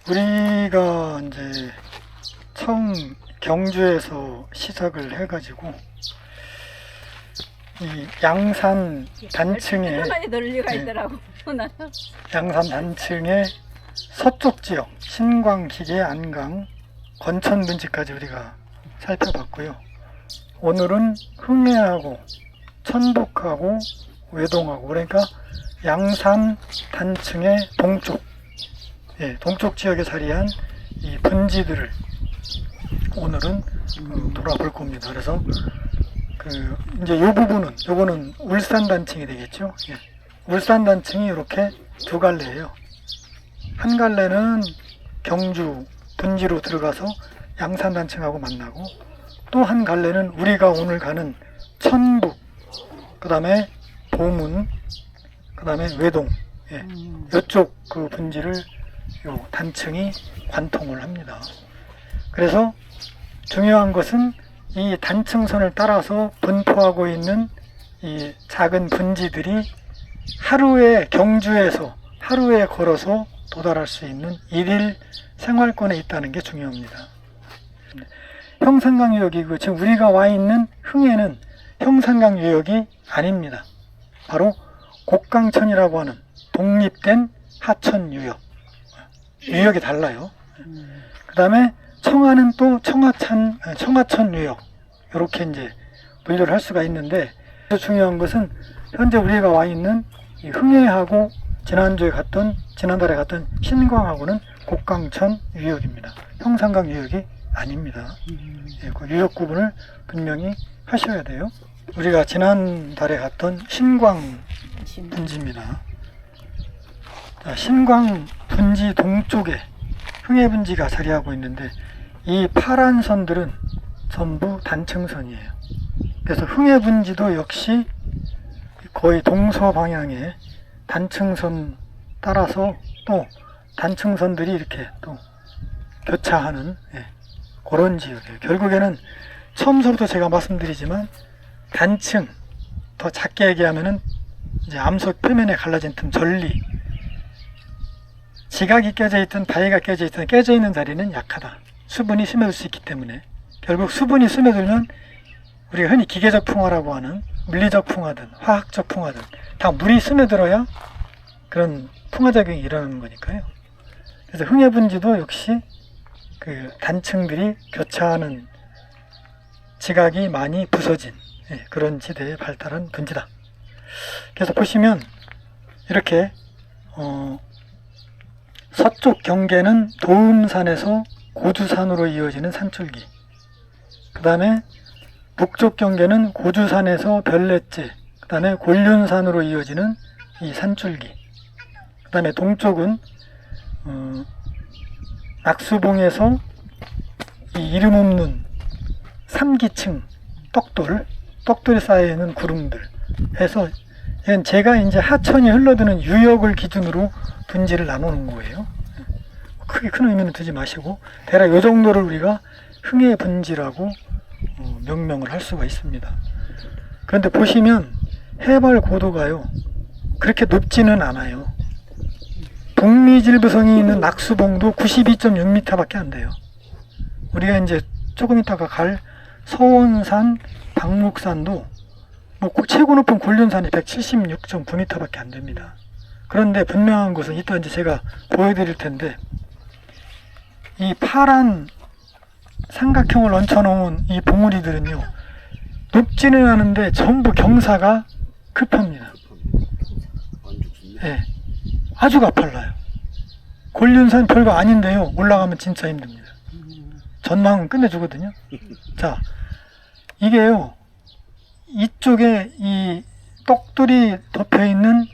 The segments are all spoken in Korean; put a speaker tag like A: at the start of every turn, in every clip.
A: 우리가 이제 처음 경주에서 시작을 해가지고 이 양산 단층에
B: 많이 논리가 있더라고. 나는.
A: 양산 단층의 서쪽 지역 신광, 기계, 안강, 건천 분지까지 우리가 살펴봤고요. 오늘은 흥해하고 천북하고 외동하고 그러니까 양산 단층의 동쪽, 동쪽 지역에 자리한 이 분지들을 오늘은 돌아볼 겁니다. 그래서 이제 이 부분은 요거는 울산 단층이 되겠죠. 울산 단층이 이렇게 두 갈래예요. 한 갈래는 경주 분지로 들어가서 양산 단층하고 만나고, 또 한 갈래는 우리가 오늘 가는 천북, 그 다음에 보문, 그 다음에 외동, 이쪽 그 분지를 요 단층이 관통을 합니다. 그래서 중요한 것은 이 단층선을 따라서 분포하고 있는 이 작은 분지들이 하루에 경주에서 하루에 걸어서 도달할 수 있는 일일 생활권에 있다는 게 중요합니다. 형산강유역이고 지금 우리가 와 있는 흥해는 형산강유역이 아닙니다. 바로 곡강천이라고 하는 독립된 하천유역. 유역이 달라요. 그 다음에 청하는 또 청하천유역, 이렇게 이제 분류를 할 수가 있는데, 중요한 것은 현재 우리가 와 있는 이 흥해하고 지난달에 갔던 신광하고는 곡강천 유역입니다. 형산강 유역이 아닙니다. 그 유역 구분을 분명히 하셔야 돼요. 우리가 지난달에 갔던 신광 분지입니다. 자, 신광 분지 동쪽에 흥해 분지가 자리하고 있는데, 이 파란 선들은 전부 단층선이에요. 그래서 흥해 분지도 역시 거의 동서 방향에 단층선 따라서 또 단층선들이 이렇게 또 교차하는 그런 지역이에요. 결국에는 처음서부터 제가 말씀드리지만 단층, 더 작게 얘기하면은 이제 암석 표면에 갈라진 틈, 전리, 지각이 깨져 있든 바위가 깨져 있든 깨져 있는 자리는 약하다. 수분이 스며들 수 있기 때문에 결국 수분이 스며들면 우리가 흔히 기계적 풍화라고 하는 물리적 풍화든 화학적 풍화든 다 물이 스며들어야 그런 풍화작용이 일어나는 거니까요. 그래서 흥해 분지도 역시 그 단층들이 교차하는 지각이 많이 부서진 그런 지대에 발달한 분지다. 그래서 보시면 이렇게 서쪽 경계는 도음산에서 고주산으로 이어지는 산줄기, 그 다음에 북쪽 경계는 고주산에서 별내째, 그 다음에 곤륜산으로 이어지는 이 산줄기, 그 다음에 동쪽은 낙수봉에서 이 이름 없는 삼기층 떡돌이 쌓여있는 구름들 해서, 이건 제가 이제 하천이 흘러드는 유역을 기준으로 분지를 나누는 거예요. 크게 큰 의미는 두지 마시고 대략 이 정도를 우리가 흥해 분지라고 명명을 할 수가 있습니다. 그런데 보시면 해발 고도가요 그렇게 높지는 않아요. 북미질부성이 있는 낙수봉도 92.6m 밖에 안 돼요. 우리가 이제 조금 있다가 갈 서원산, 박목산도 뭐 최고 높은 곤륜산이 176.9m 밖에 안 됩니다. 그런데 분명한 것은 이따 이제 제가 보여드릴 텐데, 이 파란 삼각형을 얹혀놓은 이 봉우리들은요 높지는 않은데 전부 경사가 급합니다. 아주 가팔라요. 곤륜산 별거 아닌데요 올라가면 진짜 힘듭니다. 전망은 끝내주거든요. 자, 이게요 이쪽에 이 떡돌이 덮여있는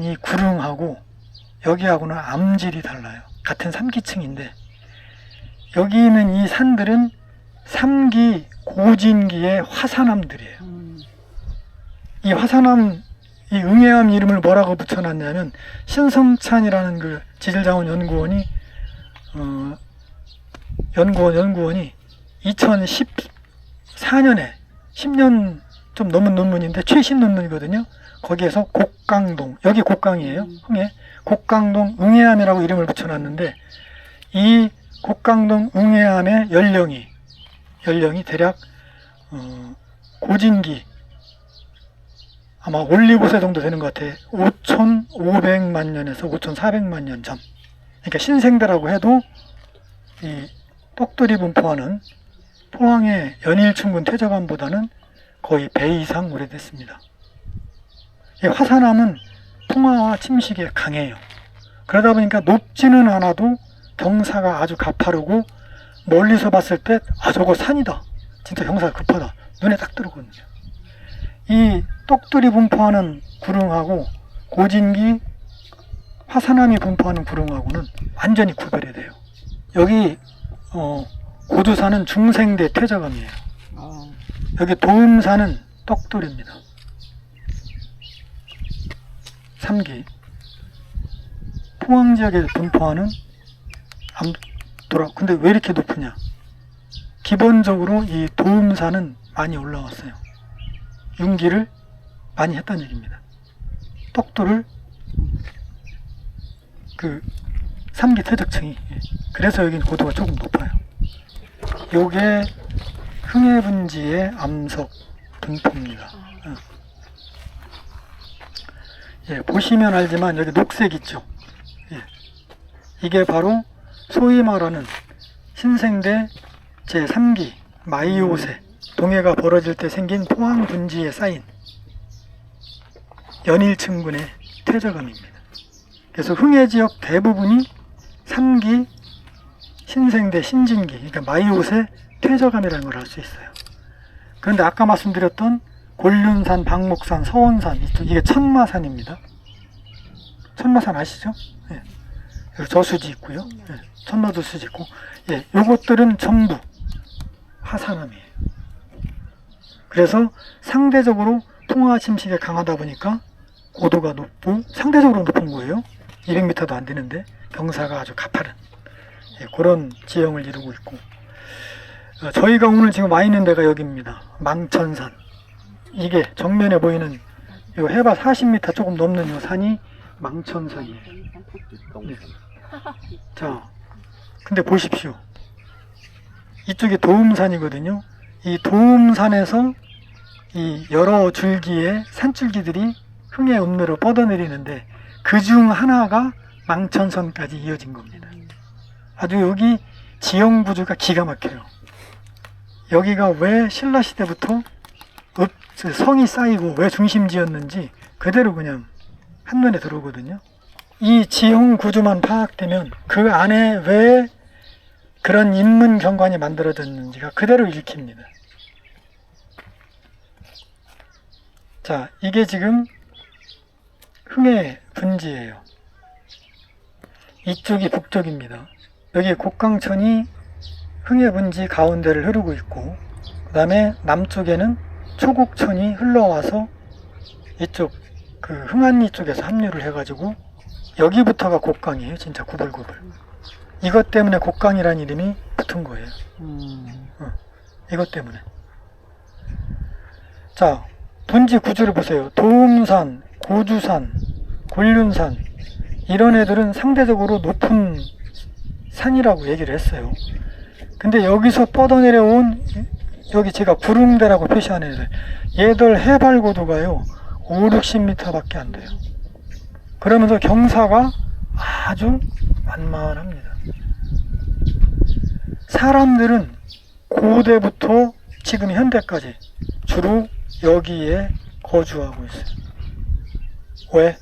A: 이 구릉하고 여기하고는 암질이 달라요. 같은 삼기층인데 여기 있는 이 산들은 3기 고진기의 화산암들이에요. 이 화산암, 이 응해암 이름을 뭐라고 붙여놨냐면 신성찬이라는 그 지질자원연구원이 2014년에 10년 좀 넘은 논문인데 최신 논문이거든요. 거기에서 곡강동, 여기 곡강이에요. 흥해. 곡강동 응해암이라고 이름을 붙여놨는데 이 곡강동 응해암의 연령이 대략 고진기 아마 올리고세 정도 되는 것 같아. 5,500만 년에서 5,400만 년 전. 그러니까 신생대라고 해도 이 떡돌이 분포하는 포항의 연일충군 퇴적암보다는 거의 배 이상 오래됐습니다. 이 화산암은 풍화와 침식에 강해요. 그러다 보니까 높지는 않아도 경사가 아주 가파르고 멀리서 봤을 때 저거 산이다. 진짜 경사가 급하다. 눈에 딱 들어오거든요. 이 떡돌이 분포하는 구릉하고 고진기 화산암이 분포하는 구릉하고는 완전히 구별이 돼요. 여기 고두산은 중생대 퇴적암이에요. 여기 도음산은 떡돌입니다. 3기 포항 지역에 분포하는 암돌아. 근데 왜 이렇게 높으냐? 기본적으로 이 도음산은 많이 올라왔어요. 융기를 많이 했다는 얘기입니다. 떡돌을 그 3기 퇴적층이, 그래서 여기는 고도가 조금 높아요. 요게 흥해분지의 암석 분포입니다. 보시면 알지만 여기 녹색 있죠. 이게 바로 소위 말하는 신생대 제3기 마이오세 동해가 벌어질 때 생긴 포항 분지에 쌓인 연일층군의 퇴적암입니다. 그래서 흥해 지역 대부분이 3기 신생대 신진기, 그러니까 마이오세 퇴적암이라는 걸 알 수 있어요. 그런데 아까 말씀드렸던 곤륜산, 박목산, 서원산, 이게 천마산입니다. 천마산 아시죠? 예. 여기 저수지 있고요. 예. 천마저수지 있고, 요것들은 전부 화산암이에요. 그래서 상대적으로 풍화 침식에 강하다 보니까 고도가 높고 상대적으로 높은 거예요. 200m도 안 되는데 경사가 아주 가파른 그런 지형을 이루고 있고, 저희가 오늘 지금 와 있는 데가 여기입니다. 망천산. 이게 정면에 보이는 요 해발 40m 조금 넘는 요 산이 망천산이에요. 네. 자, 근데 보십시오. 이쪽이 도움산이거든요. 이 도움산에서 이 여러 줄기의 산줄기들이 흥해 읍내로 뻗어내리는데 그 중 하나가 망천선까지 이어진 겁니다. 아주 여기 지형 구조가 기가 막혀요. 여기가 왜 신라시대부터 성이 쌓이고 왜 중심지였는지 그대로 그냥 한눈에 들어오거든요. 이 지형 구조만 파악되면 그 안에 왜 그런 인문 경관이 만들어졌는지가 그대로 읽힙니다. 자, 이게 지금 흥해 분지예요. 이쪽이 북쪽입니다. 여기 곡강천이 흥해 분지 가운데를 흐르고 있고, 그 다음에 남쪽에는 초곡천이 흘러와서 이쪽 그 흥안리 쪽에서 합류를 해가지고 여기부터가 곡강이에요. 진짜 구불구불. 이것 때문에 곡강이라는 이름이 붙은 거예요. 이것 때문에. 자, 분지 구조를 보세요. 도움산, 고주산, 곤륜산 이런 애들은 상대적으로 높은 산이라고 얘기를 했어요. 근데 여기서 뻗어내려온 여기 제가 구릉대라고 표시한 애들, 얘들 해발 고도가요 5, 60m 밖에 안 돼요. 그러면서 경사가 아주 만만합니다. 사람들은 고대부터 지금 현대까지 주로 여기에 거주하고 있어요. 왜?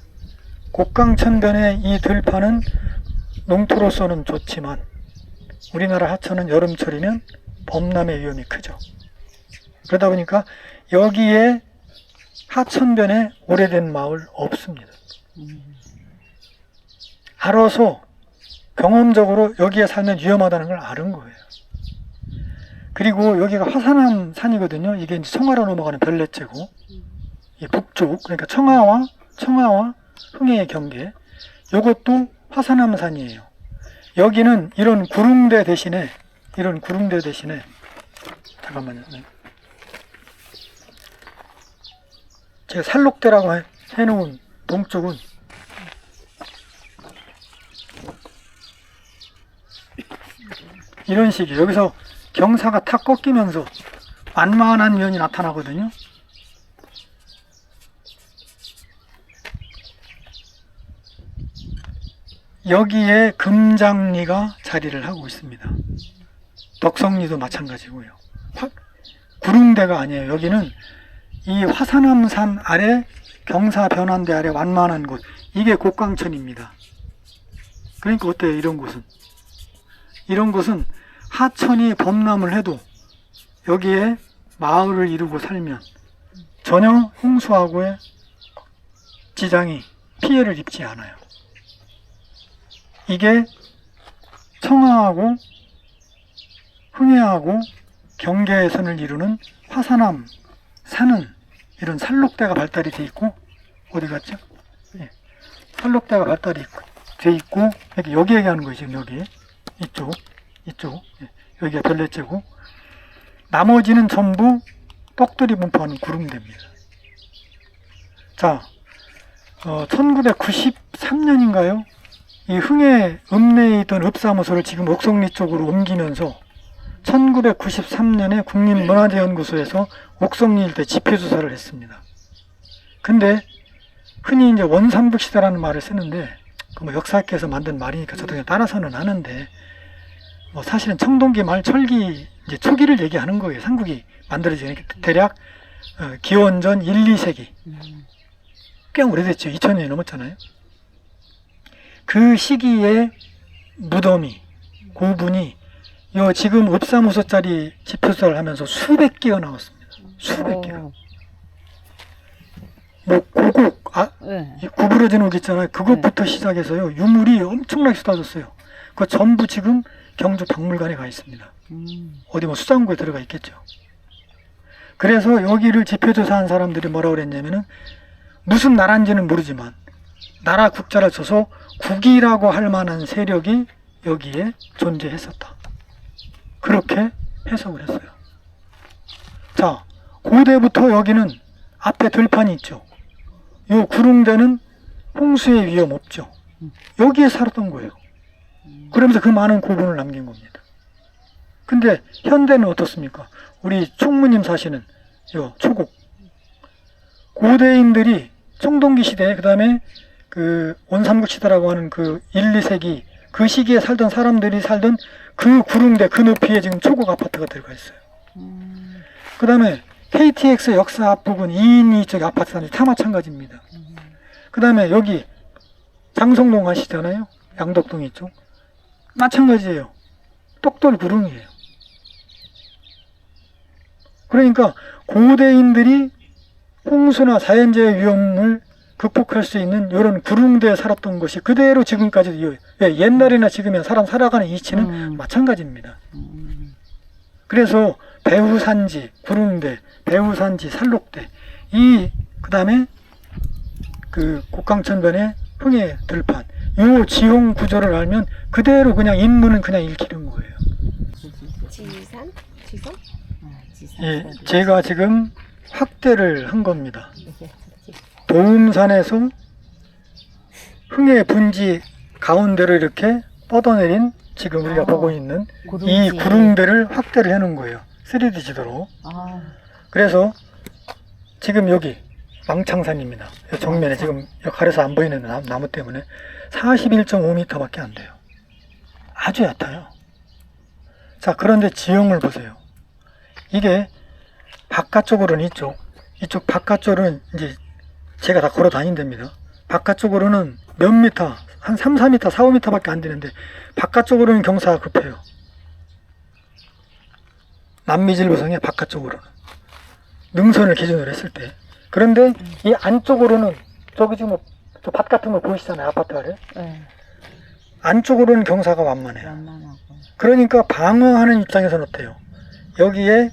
A: 곡강천변의 이 들판은 농토로서는 좋지만 우리나라 하천은 여름철이면 범람의 위험이 크죠. 그러다 보니까 여기에 하천변에 오래된 마을 없습니다. 알아서 경험적으로 여기에 살면 위험하다는 걸 아는 거예요. 그리고 여기가 화산암 산이거든요. 이게 이제 청하로 넘어가는 별내째고, 이 북쪽, 그러니까 청하와 흥해의 경계, 이것도 화산암 산이에요. 여기는 이런 구릉대 대신에 잠깐만요. 제가 살록대라고 해놓은 동쪽은 이런 식이에요. 여기서 경사가 탁 꺾이면서 완만한 면이 나타나거든요. 여기에 금장리가 자리를 하고 있습니다. 덕성리도 마찬가지고요. 구릉대가 아니에요. 여기는 이 화산암산 아래 경사 변환대 아래 완만한 곳, 이게 곡강천입니다. 그러니까 어때요? 이런 곳은 하천이 범람을 해도 여기에 마을을 이루고 살면 전혀 홍수하고의 지장이 피해를 입지 않아요. 이게 청하하고 흥해하고 경계선을 이루는 화산암 산은 이런 살록대가 발달이 돼 있고, 어디 갔죠? 예. 살록대가 발달이 돼 있고, 여기 얘기하는 거예요. 지금 여기 이쪽 예. 여기가 별내째고, 나머지는 전부 떡들이 분포하는 구릉대입니다. 자, 1993년인가요? 이 흥해 읍내에 있던 읍사무소를 지금 옥성리 쪽으로 옮기면서 1993년에 국립문화재연구소에서 옥성리 일대 지표조사를 했습니다. 근데 흔히 이제 원삼북시대라는 말을 쓰는데, 그 역사학계에서 만든 말이니까 저도 그냥 따라서는 하는데, 사실은 청동기 말 철기 이제 초기를 얘기하는 거예요. 삼국이 만들어지는 대략 기원전 1, 2세기. 꽤 오래됐죠. 2000년이 넘었잖아요. 그 시기에 무덤이, 고분이 요 지금 읍사무소짜리 지표조사를 하면서 수백 개가 나왔습니다. 수백 개가. 뭐 고국, 이 구부러진 옥 있잖아요. 그것부터 시작해서요. 유물이 엄청나게 쏟아졌어요. 그거 전부 지금 경주 박물관에 가 있습니다. 어디 뭐 수장고에 들어가 있겠죠. 그래서 여기를 지표조사한 사람들이 뭐라고 그랬냐면은, 무슨 나라인지는 모르지만 나라 국자를 쳐서 국이라고 할 만한 세력이 여기에 존재했었다. 그렇게 해석을 했어요. 자, 고대부터 여기는 앞에 들판이 있죠. 요 구릉대는 홍수의 위험 없죠. 여기에 살았던 거예요. 그러면서 그 많은 고분을 남긴 겁니다. 근데 현대는 어떻습니까? 우리 총무님 사시는 요 초곡. 고대인들이 청동기 시대, 그 다음에 그 원삼국 시대라고 하는 그 1, 2세기 그 시기에 살던 사람들이 살던 그 구릉대 그 높이에 지금 초곡 아파트가 들어가 있어요. 그 다음에 KTX 역사 앞부분 2인이 저기 아파트 사는데 다 마찬가지입니다. 그 다음에 여기 장성동 아시잖아요? 양덕동 있죠? 마찬가지예요. 떡돌 구릉이에요. 그러니까 고대인들이 홍수나 자연재해 위험을 극복할 수 있는 이런 구릉대에 살았던 것이 그대로 지금까지도, 옛날이나 지금이나 사람 살아가는 이치는 마찬가지입니다. 그래서 배후산지, 구릉대, 배후산지, 살록대, 그 다음에 그 곡강천변의 흥해 들판, 요 지형 구조를 알면 그대로 그냥 인문은 그냥 읽히는 거예요.
B: 지산? 지성?
A: 예, 제가 지금 확대를 한 겁니다. 도움산에서 흥해 분지 가운데로 이렇게 뻗어내린 지금 우리가 보고 있는 이 구릉대를 확대를 해놓은 거예요. 3D 지도로. 그래서 지금 여기 망창산입니다. 정면에 지금 가려서 안 보이는 나무 때문에 41.5m 밖에 안 돼요. 아주 얕아요. 자, 그런데 지형을 보세요. 이게 바깥쪽으로는 이쪽 바깥쪽으로는 이제 제가 다 걸어 다닌 데입니다. 바깥쪽으로는 몇 미터, 한 3, 4미터, 4, 5미터 밖에 안 되는데 바깥쪽으로는 경사가 급해요. 남미질보성의 바깥쪽으로는 능선을 기준으로 했을 때. 그런데 이 안쪽으로는 저기 지금 저 밭 같은 거 보이시잖아요. 아파트 아래. 안쪽으로는 경사가 완만해요. 그러니까 방어하는 입장에서는 어때요? 여기에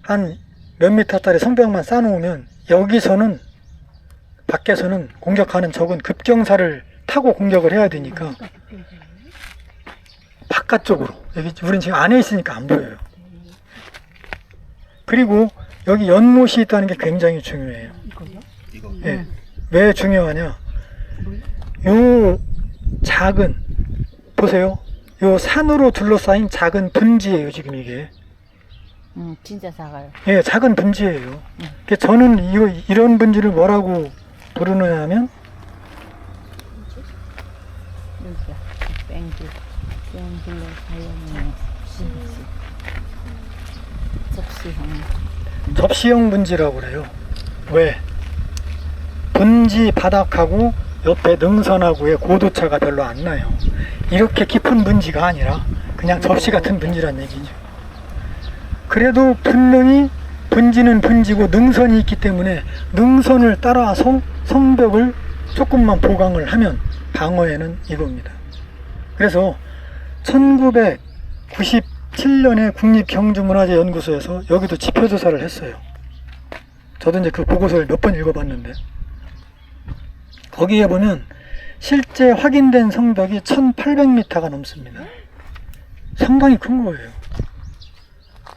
A: 한 몇 미터짜리 성벽만 쌓아놓으면 여기서는 밖에서는 공격하는 적은 급경사를 타고 공격을 해야 되니까 바깥쪽으로, 여기 우린 지금 안에 있으니까 안 보여요. 그리고 여기 연못이 있다는 게 굉장히 중요해요. 예. 왜 중요하냐? 요 작은, 보세요. 요 산으로 둘러싸인 작은 분지예요, 지금 이게.
B: 진짜 작아요.
A: 예, 작은 분지예요. 그래서 저는 이런 분지를 뭐라고 부르느냐 하면,
B: 여기야. 뺑길로 사용하는 접시형.
A: 접시형 분지라고 그래요. 왜? 분지 바닥하고 옆에 능선하고의 고도차가 별로 안 나요. 이렇게 깊은 분지가 아니라 그냥 접시 같은 분지란 얘기죠. 그래도 분명히 분지는 분지고 능선이 있기 때문에 능선을 따라서 성벽을 조금만 보강을 하면 방어에는 이겁니다. 그래서 1997년에 국립경주문화재연구소에서 여기도 지표조사를 했어요. 저도 이제 그 보고서를 몇 번 읽어봤는데, 거기에 보면 실제 확인된 성벽이 1800m가 넘습니다. 상당히 큰 거예요.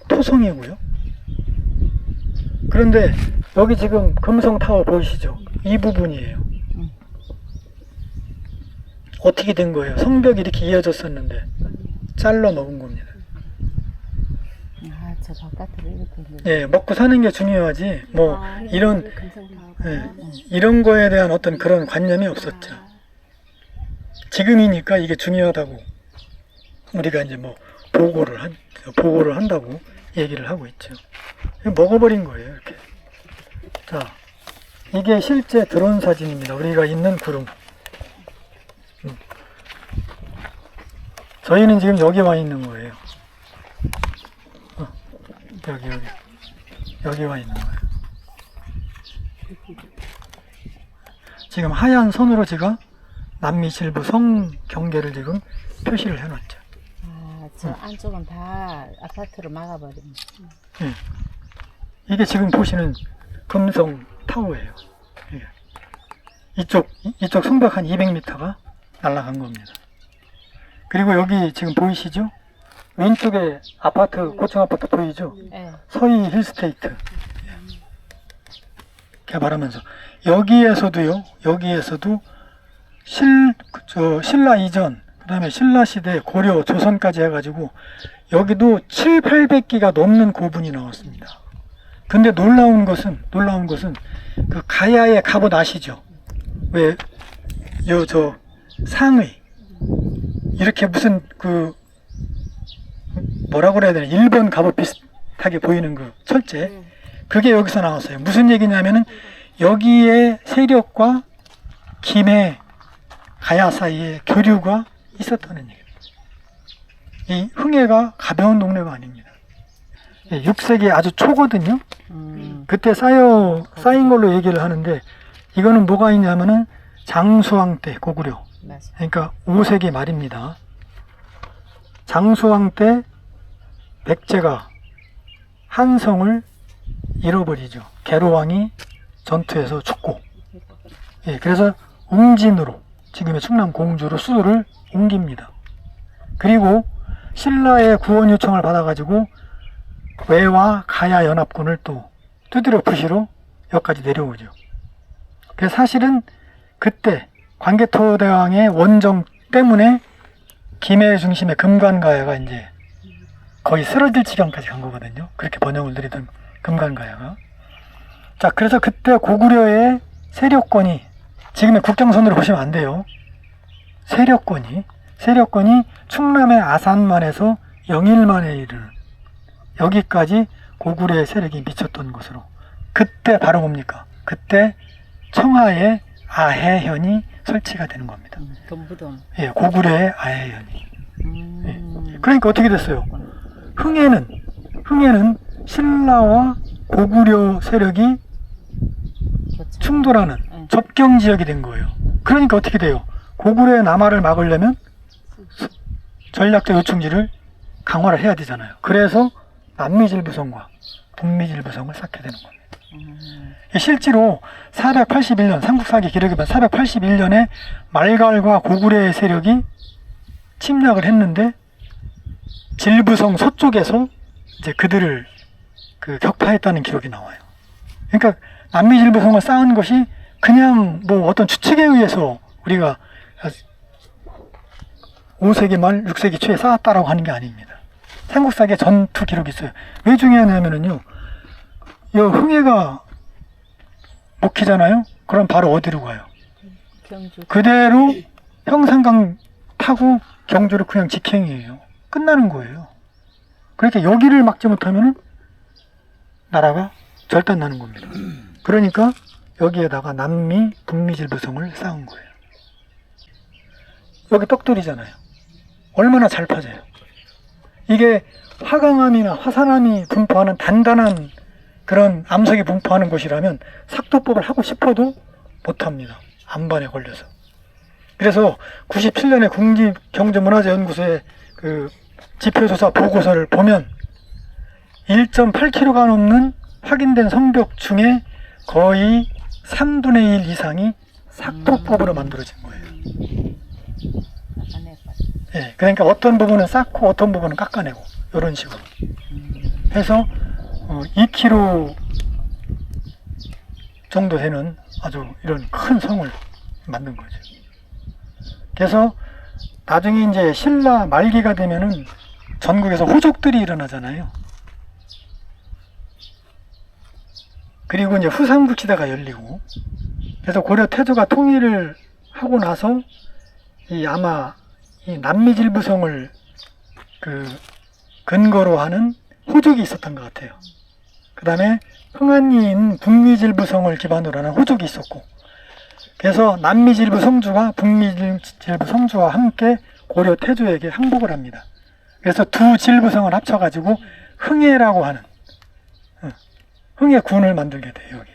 A: 토성이고요. 그런데 여기 지금 금성타워 보이시죠? 이 부분이에요. 어떻게 된 거예요? 성벽이 이렇게 이어졌었는데 잘라 먹은 겁니다.
B: 저 바깥으로 이렇게.
A: 예, 먹고 사는 게 중요하지. 뭐 이런 이런 거에 대한 어떤 그런 관념이 없었죠. 지금이니까 이게 중요하다고 우리가 이제 뭐 보고를 한다고 얘기를 하고 있죠. 먹어버린 거예요, 이렇게. 자, 이게 실제 드론 사진입니다. 우리가 있는 구름. 저희는 지금 여기 와 있는 거예요. 여기 와 있는 거예요. 지금 하얀 선으로 제가 남미실부 성 경계를 지금 표시를 해놨죠.
B: 저 안쪽은 다 아파트로 막아버립니다.
A: 이게 지금 보시는 금성 타워예요. 이쪽 성벽 한 200m가 날아간 겁니다. 그리고 여기 지금 보이시죠? 왼쪽에 아파트, 고층 아파트 보이죠?
B: 네.
A: 서희 힐스테이트 개발하면서 여기에서도 신라 이전, 그 다음에 신라 시대, 고려, 조선까지 해가지고 여기도 700~800기가 넘는 고분이 나왔습니다. 근데 놀라운 것은 그 가야의 갑옷 아시죠? 왜 상의 이렇게 무슨 뭐라고 그래야 되나, 일본 갑옷 비슷하게 보이는 그 철제, 그게 여기서 나왔어요. 무슨 얘기냐면은 여기에 세력과 김해, 가야 사이에 교류가 있었다는 얘기입니다. 이 흥해가 가벼운 동네가 아닙니다. 6세기 아주 초거든요. 그때 쌓인 걸로 얘기를 하는데, 이거는 뭐가 있냐면은 장수왕 때, 고구려. 그러니까 5세기 말입니다. 장수왕 때 백제가 한성을 잃어버리죠. 계로왕이 전투에서 죽고, 그래서 웅진으로, 지금의 충남 공주로 수도를 옮깁니다. 그리고 신라의 구원 요청을 받아가지고 외와 가야 연합군을 또 두드려 푸시러 여기까지 내려오죠. 그래서 사실은 그때 광개토대왕의 원정 때문에 김해 중심의 금관가야가 이제 거의 쓰러질 지경까지 간 거거든요. 그렇게 번영을 들이던 금관가야가. 자, 그래서 그때 고구려의 세력권이, 지금의 국경선으로 보시면 안 돼요. 세력권이 충남의 아산만에서 영일만에 이르는 여기까지 고구려의 세력이 미쳤던 것으로, 그때 바로 뭡니까? 그때 청하의 아해현이 설치가 되는 겁니다.
B: 동부동.
A: 고구려의 아해현이. 그러니까 어떻게 됐어요? 흥해는 신라와 고구려 세력이 충돌하는 접경 지역이 된 거예요. 그러니까 어떻게 돼요? 고구려의 남하를 막으려면 전략적 요충지를 강화를 해야 되잖아요. 그래서 남미질부성과 북미질부성을 쌓게 되는 겁니다. 실제로 481년, 삼국사기 기록에 보면 481년에 말갈과 고구려의 세력이 침략을 했는데 질부성 서쪽에서 이제 그들을 격파했다는 기록이 나와요. 그러니까 남미질부성을 쌓은 것이 그냥 뭐 어떤 추측에 의해서 우리가 5세기 말 6세기 초에 쌓았다라고 하는 게 아닙니다. 삼국사기에 전투 기록이 있어요. 왜 중요하냐면요, 이 흥해가 먹히잖아요. 그럼 바로 어디로 가요?
B: 경주.
A: 그대로 형산강 타고 경주를 그냥 직행이에요. 끝나는 거예요. 그러니까 여기를 막지 못하면 나라가 절단나는 겁니다. 그러니까 여기에다가 남미, 북미 질부성을 쌓은 거예요. 여기 떡돌이잖아요. 얼마나 잘 파져요. 이게 화강암이나 화산암이 분포하는 단단한 그런 암석이 분포하는 곳이라면 삭도법을 하고 싶어도 못합니다. 안반에 걸려서. 그래서 97년에 국립경주문화재연구소의 그 지표조사 보고서를 보면 1.8km가 넘는 확인된 성벽 중에 거의 3분의 1 이상이 삭도법으로 만들어진 거예요. 예, 그러니까 어떤 부분은 쌓고 어떤 부분은 깎아내고 이런 식으로 해서 2km 정도 되는 아주 이런 큰 성을 만든 거죠. 그래서 나중에 이제 신라 말기가 되면은 전국에서 호족들이 일어나잖아요. 그리고 이제 후삼국시대가 열리고, 그래서 고려 태조가 통일을 하고 나서 아마 이 남미질부성을 그 근거로 하는 호족이 있었던 것 같아요. 그 다음에 흥안리인 북미질부성을 기반으로 하는 호족이 있었고, 그래서 남미질부 성주가 북미질부 성주와 함께 고려 태조에게 항복을 합니다. 그래서 두 질부성을 합쳐가지고 흥해라고 하는 흥해군을 만들게 돼요. 여기.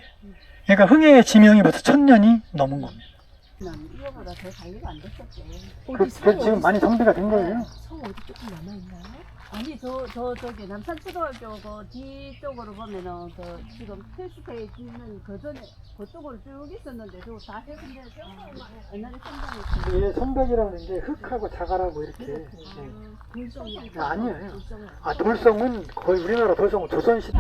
A: 그러니까 흥해의 지명이 벌써 1000년이 넘은 겁니다.
C: 이거보다 더 관리가 안 됐었대.
A: 그 지금 많이 정비가 된 거예요.
C: 성 어디 조금 남아있나요? 아니 저기 남산초등학교 그 뒤쪽으로 보면은 그 지금 필수대에 있는 그 전에 그쪽으로 쭉 있었는데 그거 다 해군데 옛날에 성당이
A: 이게 선벽이라는 게 흙하고 자갈하고 이렇게.
C: 돌성이
A: 아니에요. 아, 돌성은 거의 우리나라 돌성은 조선시대.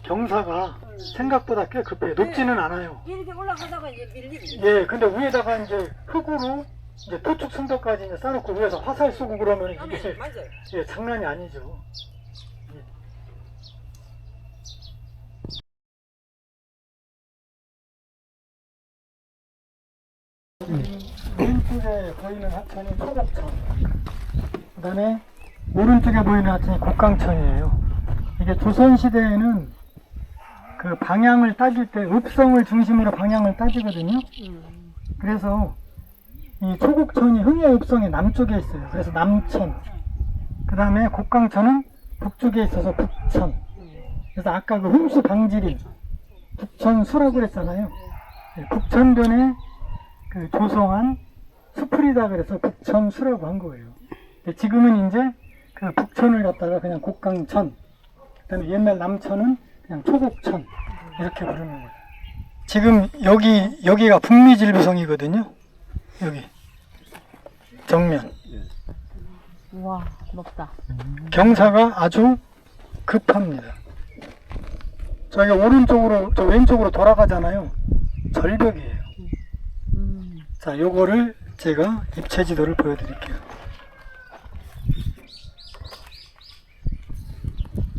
A: 경사가 생각보다 꽤 급해요. 높지는 않아요.
C: 이렇게 올라가다가 이제 밀리지.
A: 예, 근데 위에다가 이제 흙으로 이제 도축 승덕까지 이제 쌓아놓고 위에서 화살 쏘고 그러면 이게
C: 맞아요.
A: 예, 장난이 아니죠. 왼쪽에 보이는 하천이 초록천, 그 다음에 오른쪽에 보이는 하천이 곡강천이에요. 이게 조선시대에는 그 방향을 따질 때 읍성을 중심으로 방향을 따지거든요. 그래서 이 초곡천이 흥해 읍성의 남쪽에 있어요. 그래서 남천. 그 다음에 곡강천은 북쪽에 있어서 북천. 그래서 아까 그 흠수 방지림 북천수라고 그랬잖아요. 북천변에 그 조성한 수풀이다 그래서 북천수라고 한 거예요. 지금은 이제 그 북천을 갖다가 그냥 곡강천, 그다음에 옛날 남천은 그냥 초곡천 이렇게 부르는 거예요. 지금 여기가 북미질부성이거든요. 여기 정면.
B: 우와, 높다.
A: 경사가 아주 급합니다. 저희가 오른쪽으로, 저 왼쪽으로 돌아가잖아요. 절벽이에요. 자, 요거를 제가 입체 지도를 보여드릴게요.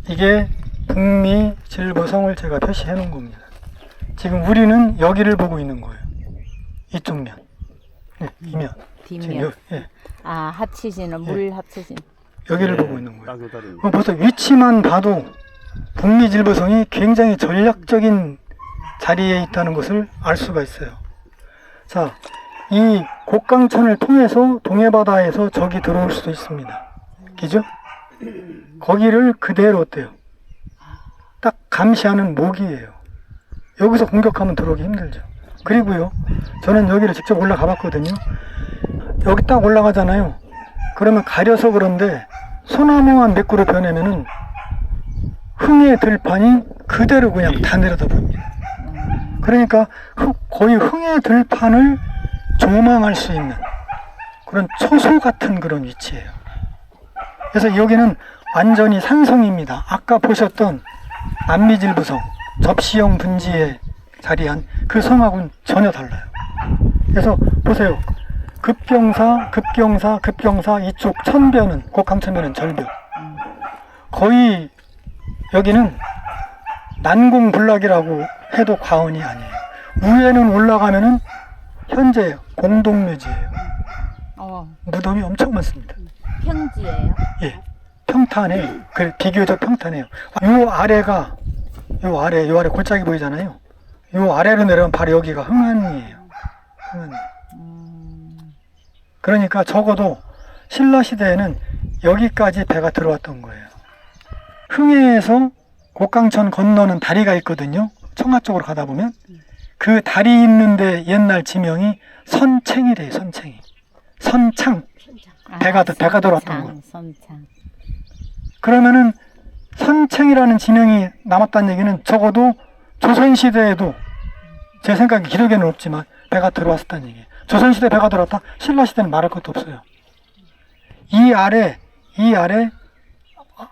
A: 이게 북미 질부성을 제가 표시해 놓은 겁니다. 지금 우리는 여기를 보고 있는 거예요. 이쪽 면. 네, 이면.
B: 뒷면.
A: 예,
B: 아, 합치지는 물 합치진.
A: 여기를 보고 있는 거예요. 벌써 위치만 봐도 북미 질부성이 굉장히 전략적인 자리에 있다는 것을 알 수가 있어요. 자, 이 곡강천을 통해서 동해바다에서 적이 들어올 수도 있습니다. 그죠? 거기를 그대로 어때요? 딱 감시하는 목이에요. 여기서 공격하면 들어오기 힘들죠. 그리고요, 저는 여기를 직접 올라가 봤거든요. 여기 딱 올라가잖아요. 그러면 가려서 그런데 소나무만 몇 그루 변하면은 흥의 들판이 그대로 그냥 다 내려다 보입니다. 그러니까 거의 흥의 들판을 조망할 수 있는 그런 초소 같은 그런 위치예요. 그래서 여기는 완전히 산성입니다. 아까 보셨던 남미질부성 접시형 분지에 자리한 그 성하고는 전혀 달라요. 그래서 보세요. 급경사, 급경사, 급경사 이쪽 천변은 곡강천변은 절벽. 거의 여기는 난공불락이라고 해도 과언이 아니에요. 위에는 올라가면은 현재 공동묘지예요. 무덤이 엄청 많습니다.
B: 평지예요.
A: 예, 평탄에 비교적 평탄해요. 요 아래 골짜기 보이잖아요. 요 아래로 내려오면 바로 여기가 흥안이에요. 흥안. 그러니까 적어도 신라 시대에는 여기까지 배가 들어왔던 거예요. 흥해에서 곡강천 건너는 다리가 있거든요. 청하 쪽으로 가다 보면 그 다리 있는데 옛날 지명이 선챙이래요. 선챙이. 선창. 배가 들어왔던 거.
B: 선창.
A: 그러면은 선챙이라는 지명이 남았다는 얘기는 적어도 조선시대에도 제 생각에 기록에는 없지만 배가 들어왔었다는 얘기예요. 조선시대 배가 들어왔다? 신라시대는 말할 것도 없어요. 이 아래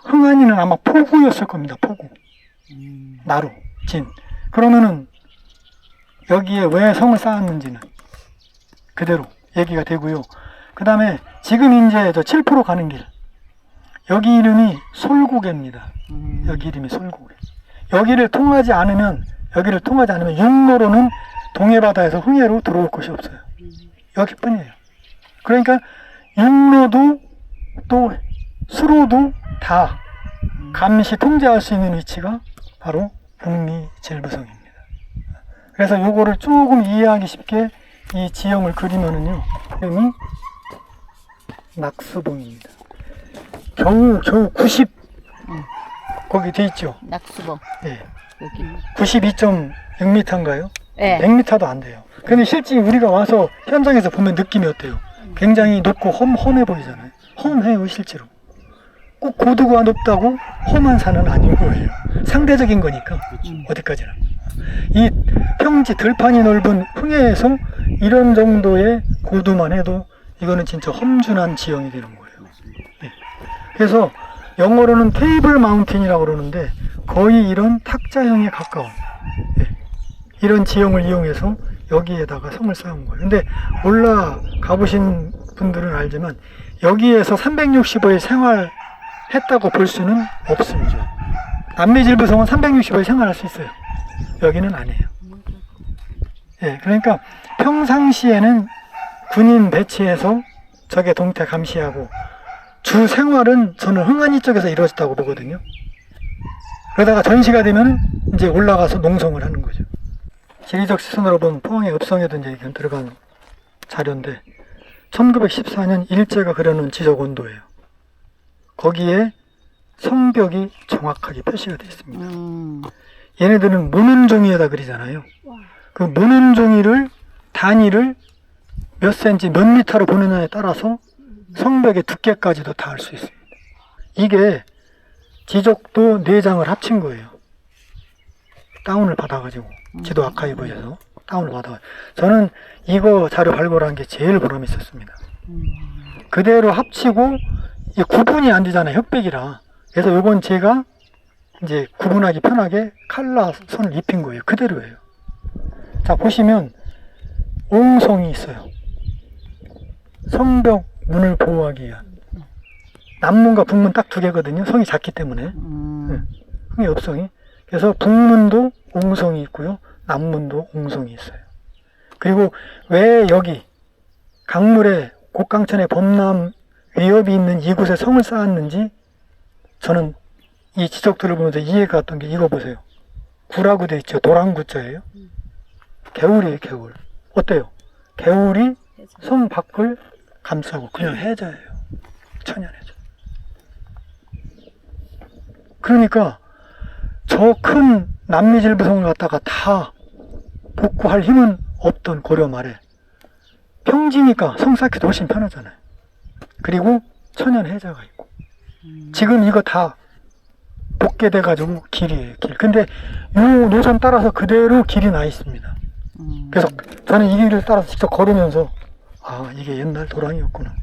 A: 흥안이는 아마 포구였을 겁니다. 포구. 나루, 진. 그러면은 여기에 왜 성을 쌓았는지는 그대로 얘기가 되고요. 그 다음에 지금 이제 저 7% 가는 길. 여기 이름이 솔고개입니다. 여기 이름이 솔고개. 여기를 통하지 않으면 육로로는 동해바다에서 흥해로 들어올 곳이 없어요. 여기뿐이에요. 그러니까 육로도 또 수로도 다 감시 통제할 수 있는 위치가 바로 북미질부성입니다. 그래서 요거를 조금 이해하기 쉽게 이 지형을 그리면은요, 이름이 낙수봉입니다. 겨우 90 거기 돼 있죠.
B: 낙수봉.
A: 예.
B: 여기.
A: 92.6m인가요?
B: 네.
A: 100m도 안 돼요. 근데 실제 우리가 와서 현장에서 보면 느낌이 어때요? 굉장히 높고 험해 보이잖아요. 험해요, 실제로. 꼭 고도가 높다고 험한 산은 아닌 거예요. 상대적인 거니까 어디까지나. 이 평지 들판이 넓은 흥해에서 이런 정도의 고도만 해도 이거는 진짜 험준한 지형이 되는 거예요. 네. 그래서 영어로는 테이블 마운틴이라고 그러는데 거의 이런 탁자형에 가까운, 네, 이런 지형을 이용해서 여기에다가 성을 쌓은 거예요. 근데 올라가 보신 분들은 알지만 여기에서 365일 생활했다고 볼 수는 없습니다. 남미질부성은 365일 생활할 수 있어요. 여기는 아니에요. 예, 그러니까 평상시에는 군인 배치해서 적의 동태 감시하고 주 생활은 저는 흥안이 쪽에서 이루어졌다고 보거든요. 그러다가 전시가 되면 이제 올라가서 농성을 하는 거죠. 지리적 시선으로 보면 포항의 읍성에도 이제 들어간 자료인데 1914년 일제가 그려놓은 지적 온도예요. 거기에 성벽이 정확하게 표시가 되어 있습니다. 얘네들은 무는 종이에다 그리잖아요. 그 무는 종이를 단위를 몇 센치, 몇 미터로 보느냐에 따라서 성벽의 두께까지도 다 알 수 있습니다. 이게 지적도 4장을 합친 거예요. 다운을 받아가지고 지도 아카이브에서 다운을 받아가지고 저는 이거 자료 발굴한 게 제일 보람이 있었습니다. 그대로 합치고 이 구분이 안 되잖아요, 흑백이라. 그래서 요건 제가 이제 구분하기 편하게 칼라 선을 입힌 거예요. 그대로예요. 자, 보시면 옹성이 있어요. 성벽 문을 보호하기 위한. 남문과 북문 딱 2개거든요. 성이 작기 때문에. 흥의 읍성이. 그래서 북문도 옹성이 있고요. 남문도 옹성이 있어요. 그리고 왜 여기 강물에 곡강천에 범람 위협이 있는 이곳에 성을 쌓았는지 저는 이 지적들을 보면서 이해가 갔던 게 이거 보세요. 구라고 되어 있죠. 도랑구자예요. 개울이에요, 개울. 어때요? 개울이 성 밖을 감싸고 그냥 해저예요. 천연해저. 그러니까 저 큰 남미질부성을 갖다가 다 복구할 힘은 없던 고려 말에 평지니까 성 쌓기도 훨씬 편하잖아요. 그리고 천연 해저가 있고 지금 이거 다 복개돼 가지고 길이에요, 길. 근데 이 노선 따라서 그대로 길이 나 있습니다. 그래서 저는 이 길을 따라서 직접 걸으면서 아, 이게 옛날 도랑이었구나.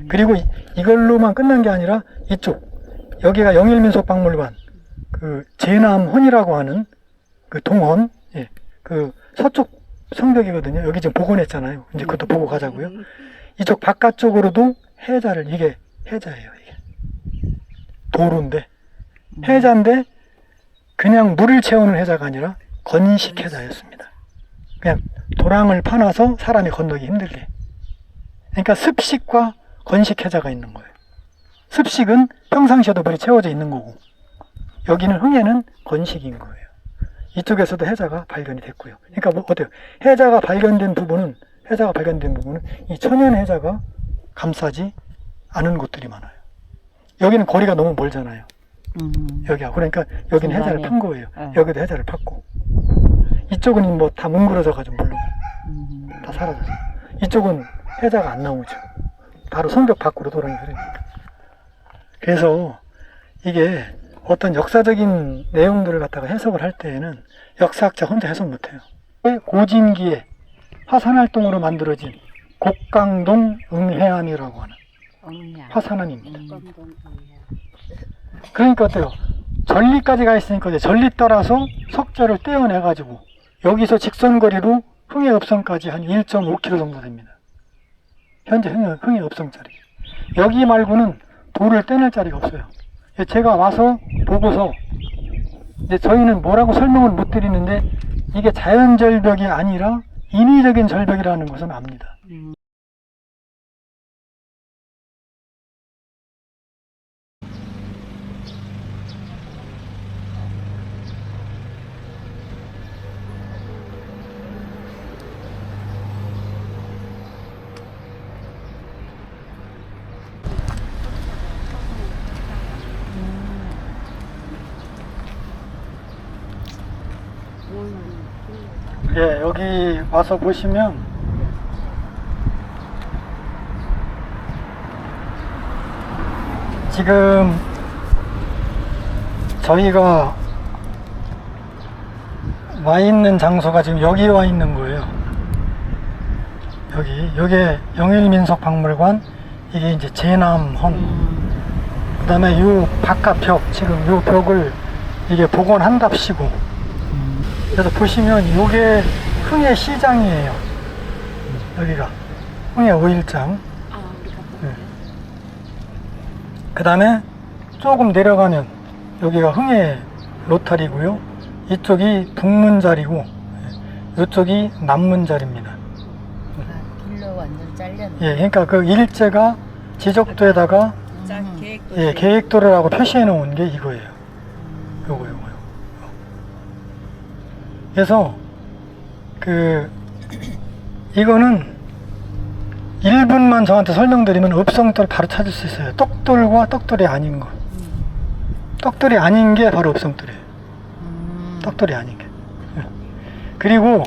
A: 그리고 이걸로만 끝난 게 아니라 이쪽 여기가 영일민속박물관 그 제남헌이라고 하는 그 동헌, 예, 그 서쪽 성벽이거든요. 여기 지금 복원했잖아요. 이제 그것도 보고 가자고요. 이쪽 바깥쪽으로도 해자를, 이게 해자예요. 이게 도루인데 해자인데 그냥 물을 채우는 해자가 아니라 건식 해자였습니다. 그냥 도랑을 파놔서 사람이 건너기 힘들게. 그러니까 습식과 건식 해자가 있는 거예요. 습식은 평상시에도 물이 채워져 있는 거고, 여기는 흥해는 건식인 거예요. 이쪽에서도 해자가 발견이 됐고요. 그러니까 뭐 어때요? 해자가 발견된 부분은 이 천연 해자가 감싸지 않은 곳들이 많아요. 여기는 거리가 너무 멀잖아요. 여기하고. 그러니까 여기는 해자를 판 거예요.
B: 네.
A: 여기도 해자를 팠고. 이쪽은 뭐 다 뭉그러져가지고 물론 다 사라졌어. 이쪽은 해자가 안 나오죠. 바로 성벽 밖으로 돌아오니 그러니까. 그래서 이게 어떤 역사적인 내용들을 갖다가 해석을 할 때에는 역사학자 혼자 해석 못해요. 고진기에 화산활동으로 만들어진 곡강동 응해암이라고 하는 화산암입니다. 그러니까 어때요? 전리까지 가 있으니까 이제 전리 따라서 석자를 떼어내가지고 여기서 직선거리로 흥해읍성까지 한 1.5km 정도 됩니다. 현재 흥해읍성짜리. 여기 말고는 돌을 떼낼 자리가 없어요. 제가 와서 보고서 이제 저희는 뭐라고 설명을 못 드리는데 이게 자연절벽이 아니라 인위적인 절벽이라는 것은 압니다. 예, 여기 와서 보시면 지금 저희가 와 있는 장소가 지금 여기 와 있는 거예요. 여기 영일민속박물관, 이게 이제 제남헌. 그 다음에 요 바깥벽, 지금 요 벽을 이게 복원한답시고. 그래서 보시면 요게 흥해 시장이에요. 여기가 흥해 5일장. 그 다음에 조금 내려가면 여기가 흥해 로타리고요. 이쪽이 북문자리고 이쪽이 남문자리입니다.
B: 길로 완전 잘렸네.
A: 예, 그러니까 그 일제가 지적도에다가 예, 계획도로라고 표시해 놓은 게 이거예요. 요거. 그래서 이거는 1분만 저한테 설명드리면 읍성돌 바로 찾을 수 있어요. 떡돌과 떡돌이 아닌 거. 떡돌이 아닌 게 바로 읍성돌이에요. 떡돌이 아닌 게. 그리고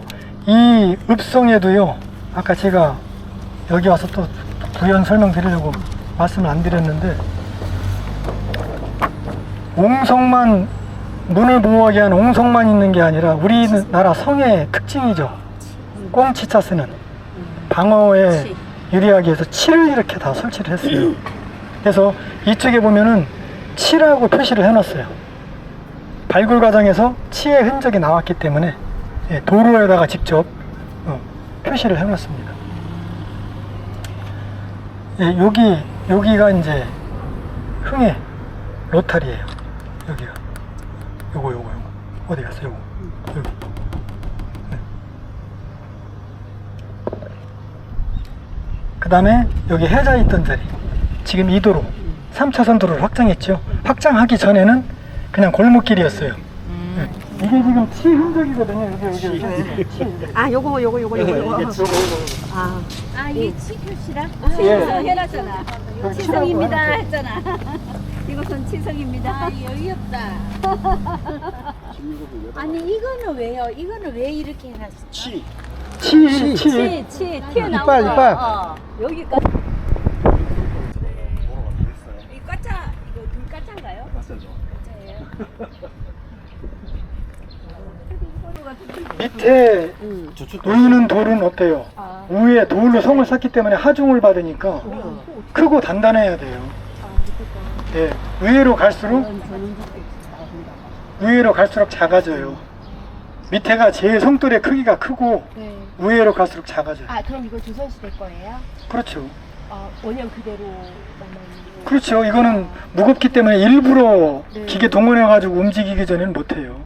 A: 이 읍성에도요, 아까 제가 여기 와서 또 부연 설명드리려고 말씀을 안 드렸는데, 옹성만, 문을 보호하기 위한 옹성만 있는 게 아니라 우리나라 성의 특징이죠. 꽁치차 쓰는 방어에 유리하기 위해서 칠을 이렇게 다 설치를 했어요. 그래서 이쪽에 보면은 칠하고 표시를 해놨어요. 발굴 과정에서 치의 흔적이 나왔기 때문에 도로에다가 직접 표시를 해놨습니다. 여기가 이제 흥해 로타리예요. 여기가 요거 어디 갔어? 요거 여기. 그 다음에 여기 해자 있던 자리, 지금 이 도로 3차선 도로를 확장했죠. 확장하기 전에는 그냥 골목길이었어요. 이게 지금 치 흔적이거든요. 여기.
C: 아, 요거.
B: 아, 이게 치표시라?
C: 해놨잖아. 치성입니다 했잖아. 이것은 치성입니다.
B: 아, 여기 없다. 아니, 이거는 왜요? 이거는 왜 이렇게 해놨어?
A: 치.
C: 튀어나온
A: 이빨.
C: 여기까지. 이 까짜, 이거 그 까짜인가요?
D: 맞죠.
A: 밑에 보이는 돌은 어때요? 위에 돌로 성을 쌓기 때문에 하중을 받으니까 크고 단단해야 돼요. 예, 위로 갈수록
C: 저는 그렇게 나간다.
A: 위로 갈수록 작아져요. 밑에가 제일 성돌의 크기가 크고
D: 네.
A: 위로 갈수록 작아져요.
D: 아 그럼 이거 조선시대 거예요?
A: 그렇죠.
D: 아 원형 그대로 남아있는 거.
A: 그렇죠. 이거는 무겁기 때문에 일부러
D: 네.
A: 기계 동원해가지고 움직이기 전에는 못해요.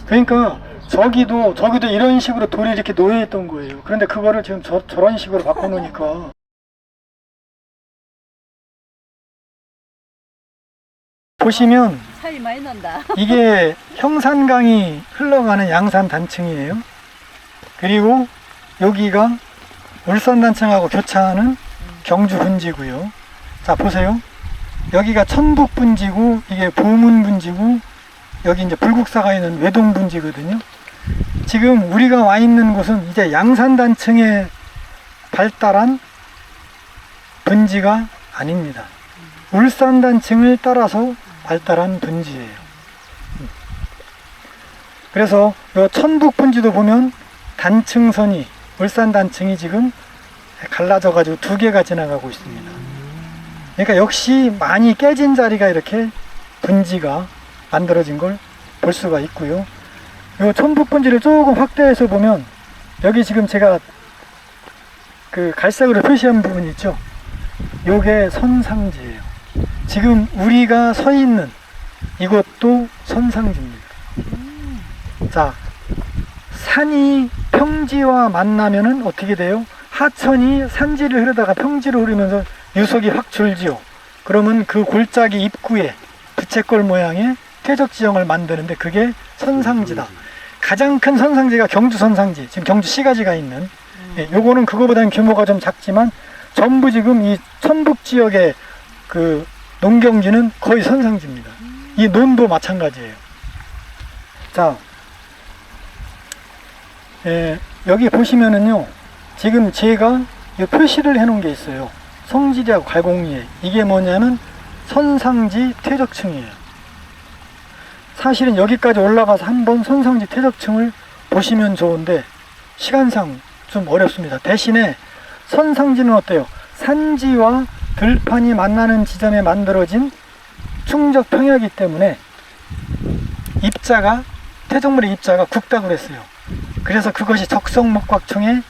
A: 그러니까 저기도 이런 식으로 돌이 이렇게 놓여있던 거예요. 그런데 그거를 지금 저런 식으로 바꿔놓으니까 보시면
C: 차이 많이 난다.
A: 이게 형산강이 흘러가는 양산 단층이에요. 그리고 여기가 울산 단층하고 교차하는 경주 분지고요. 자 보세요. 여기가 천북 분지고 이게 보문 분지고 여기 이제 불국사가 있는 외동 분지거든요. 지금 우리가 와 있는 곳은 이제 양산 단층에 발달한 분지가 아닙니다. 울산 단층을 따라서 발달한 분지예요. 그래서 요 천북 분지도 보면 단층선이 울산 단층이 지금 갈라져 가지고 두 개가 지나가고 있습니다. 그러니까 역시 많이 깨진 자리가 이렇게 분지가 만들어진 걸 볼 수가 있고요. 요 천북 분지를 조금 확대해서 보면 여기 지금 제가 그 갈색으로 표시한 부분 있죠. 요게 선상지예요. 지금 우리가 서 있는 이것도 선상지입니다. 자, 산이 평지와 만나면은 어떻게 돼요? 하천이 산지를 흐르다가 평지로 흐르면서 유속이 확 줄지요. 그러면 그 골짜기 입구에 부채꼴 모양의 퇴적 지형을 만드는데 그게 선상지다. 가장 큰 선상지가 경주 선상지, 지금 경주 시가지가 있는. 예, 요거는 그거보다는 규모가 좀 작지만 전부 지금 이 천북 지역의 그 농경지는 거의 선상지입니다. 이 논도 마찬가지예요. 자, 여기 보시면은요, 지금 제가 이 표시를 해놓은 게 있어요. 성지리하고 갈공리에. 이게 뭐냐면 선상지 퇴적층이에요. 사실은 여기까지 올라가서 한번 선상지 퇴적층을 보시면 좋은데 시간상 좀 어렵습니다. 대신에 선상지는 어때요? 산지와 들판이 만나는 지점에 만들어진 충적 평야이기 때문에 입자가 퇴적물의 입자가 굵다고 그랬어요. 그래서 그것이 적성목각층에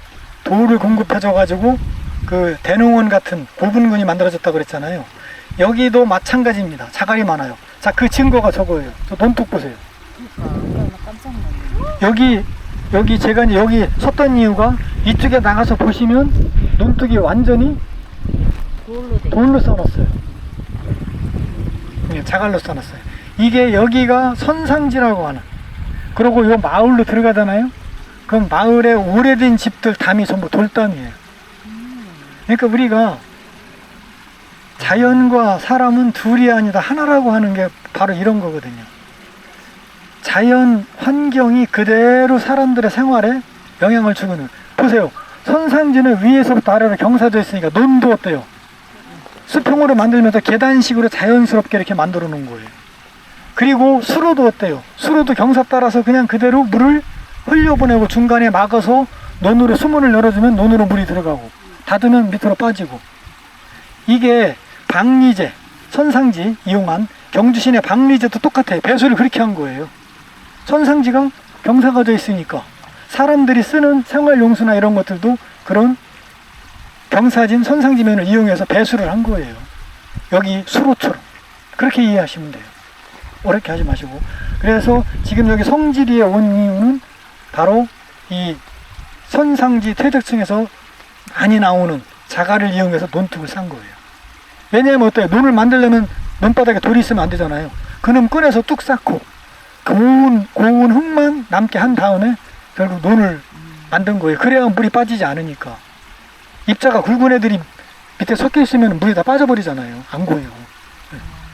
A: 돌을 공급해줘 가지고 그 대농원 같은 고분군이 만들어졌다고 그랬잖아요. 여기도 마찬가지입니다. 자갈이 많아요. 자, 그 증거가 저거예요. 저 논둑 보세요.
B: 그러니까 깜짝 놀랐네.
A: 여기 제가 이제 여기 섰던 이유가 이쪽에 나가서 보시면 논둑이 완전히 돌로 써놨어요. 네, 자갈로 써놨어요. 이게 여기가 선상지라고 하는. 그리고 요 마을로 들어가잖아요. 그럼 마을에 오래된 집들 담이 전부 돌담이에요. 그러니까 우리가 자연과 사람은 둘이 아니다 하나라고 하는 게 바로 이런 거거든요. 자연 환경이 그대로 사람들의 생활에 영향을 주고는. 보세요. 선상지는 위에서부터 아래로 경사져 있으니까 논도 어때요? 수평으로 만들면서 계단식으로 자연스럽게 이렇게 만들어 놓은 거예요. 그리고 수로도 어때요? 수로도 경사 따라서 그냥 그대로 물을 흘려보내고 중간에 막아서 논으로 수문을 열어주면 논으로 물이 들어가고 닫으면 밑으로 빠지고. 이게 박리제, 선상지 이용한 경주시내 박리제도 똑같아요. 배수를 그렇게 한 거예요. 선상지가 경사가 져 있으니까 사람들이 쓰는 생활용수나 이런 것들도 그런 경사진 선상지면을 이용해서 배수를 한 거예요. 여기 수로처럼. 그렇게 이해하시면 돼요. 어렵게 하지 마시고. 그래서 지금 여기 성지리에 온 이유는 바로 이 선상지 퇴적층에서 많이 나오는 자갈을 이용해서 논둑을 산 거예요. 왜냐하면 어때요? 논을 만들려면 논바닥에 돌이 있으면 안 되잖아요. 그놈 꺼내서 뚝 쌓고 고운 흙만 남게 한 다음에 결국 논을 만든 거예요. 그래야 물이 빠지지 않으니까. 입자가 굵은 애들이 밑에 섞여 있으면 물이 다 빠져버리잖아요. 안 고이고.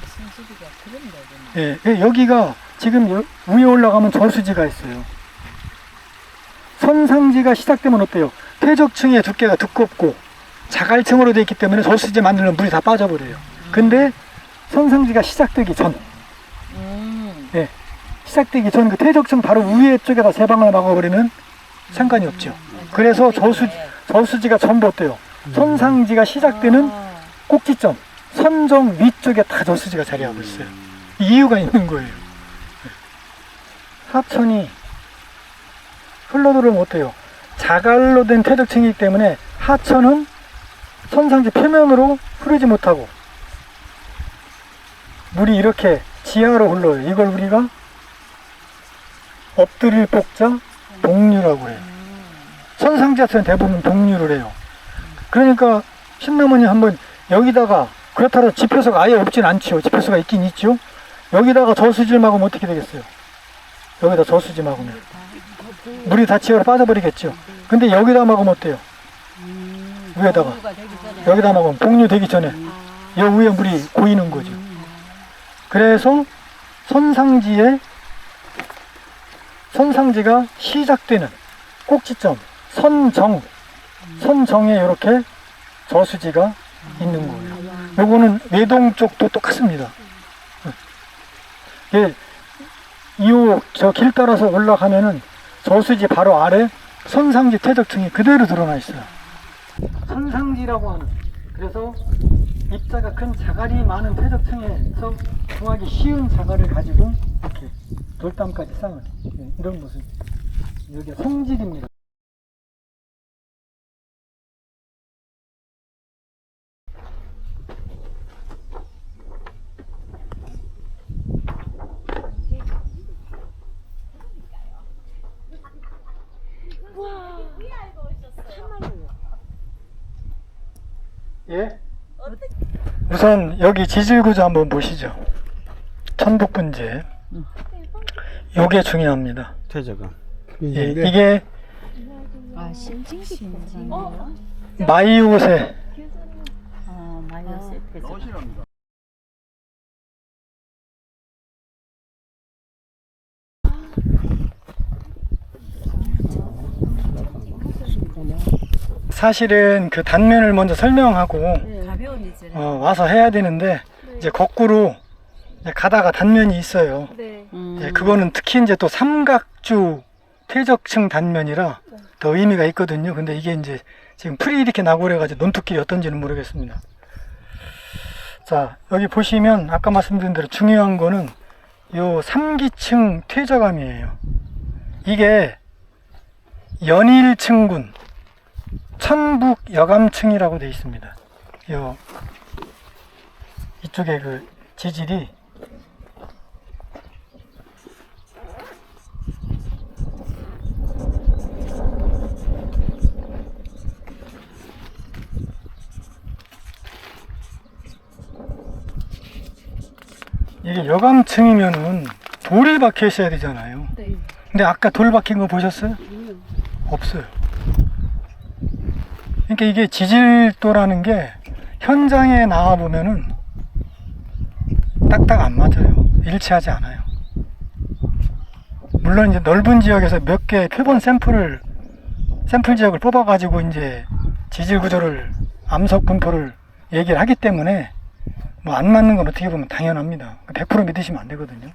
B: 신수지가 그런 거구나.
A: 예, 여기가 지금 위에 올라가면 저수지가 있어요. 선상지가 시작되면 어때요? 퇴적층의 두께가 두껍고 자갈층으로 되어 있기 때문에 저수지 만들면 물이 다 빠져버려요. 근데 선상지가 시작되기 전, 예, 시작되기 전 그 퇴적층 바로 위에 쪽에다 세 방을 막아버리면 상관이 없죠. 그래서 저수지가 전부 어때요? 선상지가 시작되는 꼭지점, 선정 위쪽에 다 저수지가 자리하고 있어요. 이유가 있는 거예요. 하천이 흘러들어오면 어때요? 자갈로 된 퇴적층이기 때문에 하천은 선상지 표면으로 흐르지 못하고 물이 이렇게 지하로 흘러요. 이걸 우리가 엎드릴 복자 동류라고 해요. 선상지 하천은 대부분 동류를 해요. 그러니까 신라문이 한번 여기다가 그렇다고 지표소가 아예 없진 않죠. 지표소가 있긴 있죠. 여기다가 저수지를 막으면 어떻게 되겠어요? 여기다 저수지 막으면 물이 다 지하로 빠져버리겠죠. 근데 여기다 막으면 어때요? 위에다가
C: 공유가 되기 전에.
A: 여기다 막으면 복류 되기 전에 여 위에 물이 고이는 거죠. 그래서 선상지가 시작되는 꼭지점 선정에 이렇게 저수지가 있는 거예요. 요거는 외동 쪽도 똑같습니다. 예, 저 길 따라서 올라가면은 저수지 바로 아래 선상지 퇴적층이 그대로 드러나 있어요. 선상지라고 하는, 그래서 입자가 큰 자갈이 많은 퇴적층에서 구하기 쉬운 자갈을 가지고 이렇게 돌담까지 쌓은 이런 모습. 여기가 성질입니다. 예? 우선 여기 지질구조 한번 보시죠. 천북분재. 요게 중요합니다.
E: 퇴적은
A: 예, 이게
B: 아, 신진기
A: 마이오세.
B: 마이너스 대죠.
A: 사실은 그 단면을 먼저 설명하고
C: 가벼운 이제.
A: 와서 해야 되는데 이제 거꾸로 이제 가다가 단면이 있어요.
D: 네.
A: 예, 그거는 특히 이제 또 삼각주 퇴적층 단면이라 더 의미가 있거든요. 근데 이게 이제 지금 풀이 이렇게 나고 그래가지고 논두길이 어떤지는 모르겠습니다. 자, 여기 보시면 아까 말씀드린 대로 중요한 거는 요 3기층 퇴적암이에요. 이게 연일층군 천북여감층이라고 되어 있습니다. 이쪽에 그 지질이 이게 여감층이면은 돌이 박혀 있어야 되잖아요.
D: 네.
A: 근데 아까 돌 박힌 거 보셨어요? 없어요. 그러니까 이게 지질도라는 게 현장에 나와 보면은 딱딱 안 맞아요. 일치하지 않아요. 물론 이제 넓은 지역에서 몇 개 표본 샘플 지역을 뽑아가지고 이제 지질 구조를 암석 분포를 얘기를 하기 때문에 뭐 안 맞는 건 어떻게 보면 당연합니다. 100% 믿으시면 안 되거든요.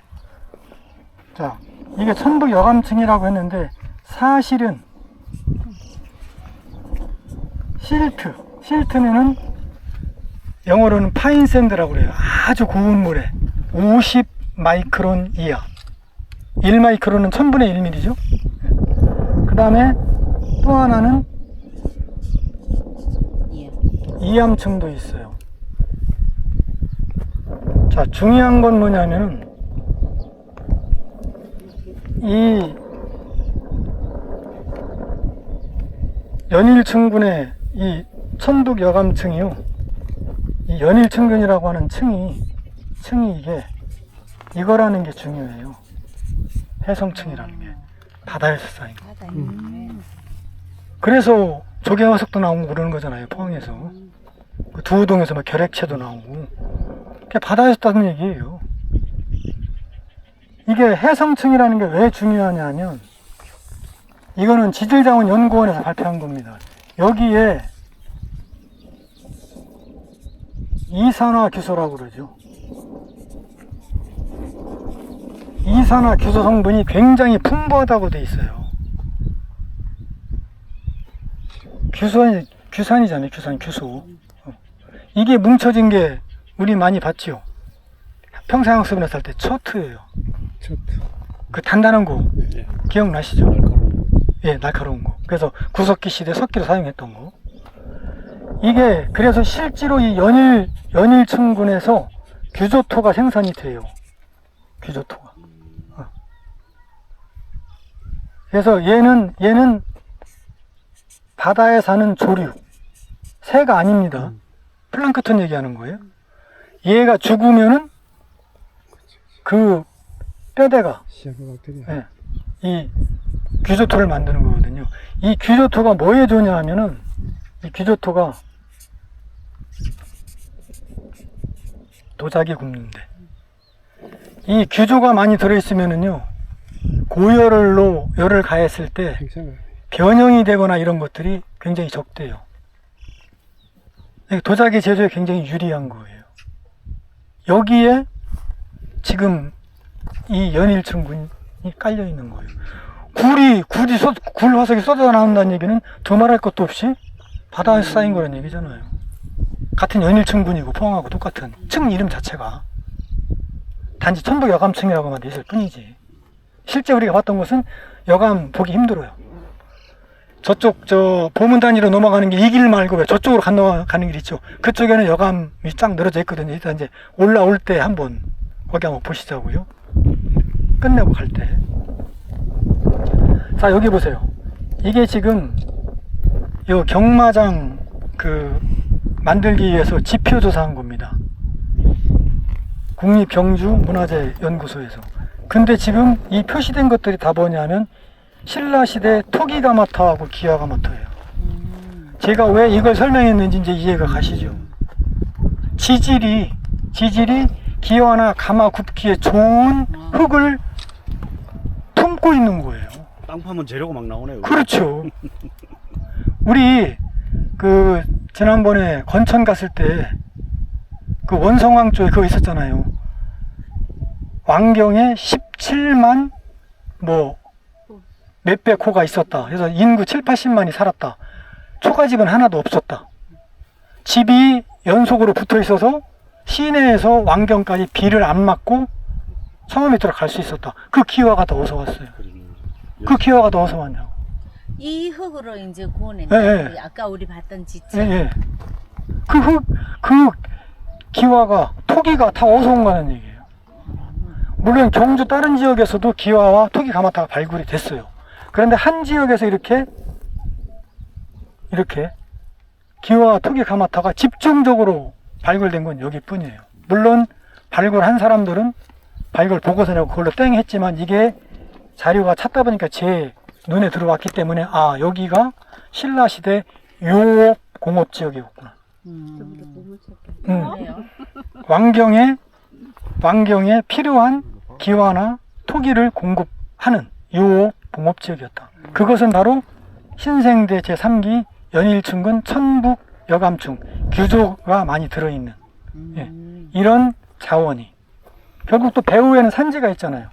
A: 자, 이게 천북 여감층이라고 했는데 사실은 실트면은 영어로는 파인샌드라고 그래요. 아주 고운 모래 50 마이크론 이하. 1 마이크론은 1000분의 1mm죠. 그 다음에 또 하나는 이암층도 있어요. 자, 중요한 건 뭐냐면은 이 연일층군의 이 천북여감층이요, 이 연일층군이라고 하는 층이 이게 이거라는 게 중요해요. 해성층이라는 게 바다에서 쌓인 거. 그래서 조개화석도 나오고 그러는 거잖아요. 포항에서 그 두우동에서 막 결핵체도 나오고 그게 바다에서 따는 얘기예요. 이게 해성층이라는 게 왜 중요하냐면 이거는 지질자원연구원에서 발표한 겁니다. 여기에 이산화규소라고 그러죠. 이산화규소 성분이 굉장히 풍부하다고 돼 있어요. 규산이잖아요. 규소. 이게 뭉쳐진 게 우리 많이 봤지요. 평상수분에서 할 때 초트예요.
E: 초트.
A: 그 단단한 거
E: 예.
A: 기억나시죠?
E: 날카로운.
A: 예, 날카로운 거. 그래서 구석기 시대 석기로 사용했던 거. 이게 그래서 실제로 이 연일층군에서 규조토가 생산이 돼요. 규조토가. 그래서 얘는 바다에 사는 조류. 새가 아닙니다. 플랑크톤 얘기하는 거예요. 얘가 죽으면은 그 뼈대가
E: 시아노박테리아.
A: 예, 이 규조토를 만드는 거거든요. 이 규조토가 뭐에 좋냐 하면은 이 규조토가 도자기 굽는데 이 규조가 많이 들어있으면은요 고열로 열을 가했을 때
E: 괜찮아요.
A: 변형이 되거나 이런 것들이 굉장히 적대요. 도자기 제조에 굉장히 유리한 거예요. 여기에 지금 이 연일층군이 깔려 있는 거예요. 굴 화석이 쏟아 나온다는 얘기는 두말할 것도 없이 바다에서 쌓인 거라는 얘기잖아요. 같은 연일층군이고 포항하고 똑같은 층 이름 자체가 단지 천북 여감층이라고만 돼 있을 뿐이지. 실제 우리가 봤던 것은 여감 보기 힘들어요. 저쪽 보문 단위로 넘어가는 게 이 길 말고 왜 저쪽으로 건너가는 길 있죠. 그쪽에는 여감이 쫙 늘어져 있거든요. 일단 이제 올라올 때 한번 거기 한번 보시자고요. 끝내고 갈 때. 자, 여기 보세요. 이게 지금 요 경마장 만들기 위해서 지표 조사한 겁니다. 국립경주문화재연구소에서. 근데 지금 이 표시된 것들이 다 뭐냐면 신라시대 토기가마터하고 기와가마터예요. 제가 왜 이걸 설명했는지 이제 이해가 가시죠. 지질이 기와나 가마 굽기에 좋은 흙을 품고 있는 거예요.
E: 땅 파면 재료가 막 나오네요.
A: 그렇죠. 우리 지난번에 건천 갔을 때 그 원성왕 쪽에 그거 있었잖아요. 왕경에 17만 몇백 호가 있었다. 그래서 인구 7, 80만이 살았다. 초가집은 하나도 없었다. 집이 연속으로 붙어 있어서 시내에서 왕경까지 비를 안 맞고 성화 밑으로 갈 수 있었다. 그 기와가 더 어서 왔어요. 그 기와가 더 어서 왔냐고.
B: 이 흙으로 이제 구워낸
A: 예, 예.
B: 아까 우리 봤던 지체.
A: 예, 예. 그 기와가, 토기가 다 어서 온 거라는 얘기예요. 물론 경주 다른 지역에서도 기와와 토기 가마타가 발굴이 됐어요. 그런데 한 지역에서 이렇게 기와와 토기 가마타가 집중적으로 발굴된 건 여기뿐이에요. 물론 발굴한 사람들은 발굴 보고서 내고 그걸로 땡 했지만 이게 자료가 찾다 보니까 제 눈에 들어왔기 때문에 여기가 신라시대 요업 공업지역이었구나.
B: 그래요?
A: 왕경에 필요한 기와나 토기를 공급하는 요업 공업지역이었다. 그것은 바로 신생대 제3기 연일층군 천북 여감층 규조가 많이 들어있는 이런 자원이 결국 또 배후에는 산지가 있잖아요.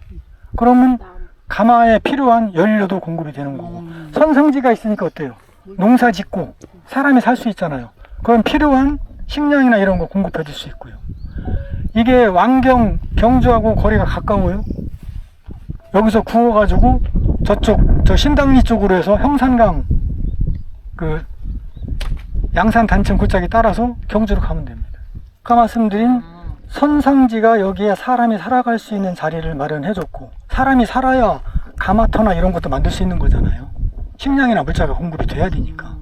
A: 그러면 가마에 필요한 연료도 공급이 되는 거고 선성지가 있으니까 어때요? 농사 짓고 사람이 살 수 있잖아요. 그럼 필요한 식량이나 이런 거 공급해 줄 수 있고요. 이게 왕경, 경주하고 거리가 가까워요. 여기서 구워가지고 저 신당리 쪽으로 해서 형산강 양산 단층 골짜기 따라서 경주로 가면 됩니다. 아까 말씀드린 선상지가 여기에 사람이 살아갈 수 있는 자리를 마련해줬고 사람이 살아야 가마터나 이런 것도 만들 수 있는 거잖아요. 식량이나 물자가 공급이 돼야 되니까.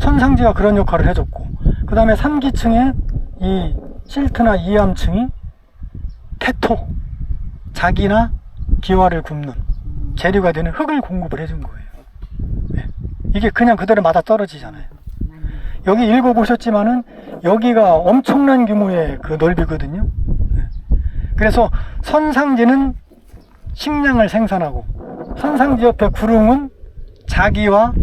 A: 선상지가 그런 역할을 해줬고 그 다음에 3기층에 이 실트나 이암층이 태토, 자기나 기와를 굽는 재료가 되는 흙을 공급을 해준 거예요. 네. 이게 그냥 그대로 맞아 떨어지잖아요. 여기 읽어보셨지만은 여기가 엄청난 규모의 그 넓이거든요. 네. 그래서 선상지는 식량을 생산하고 선상지 옆에 구릉은 자기와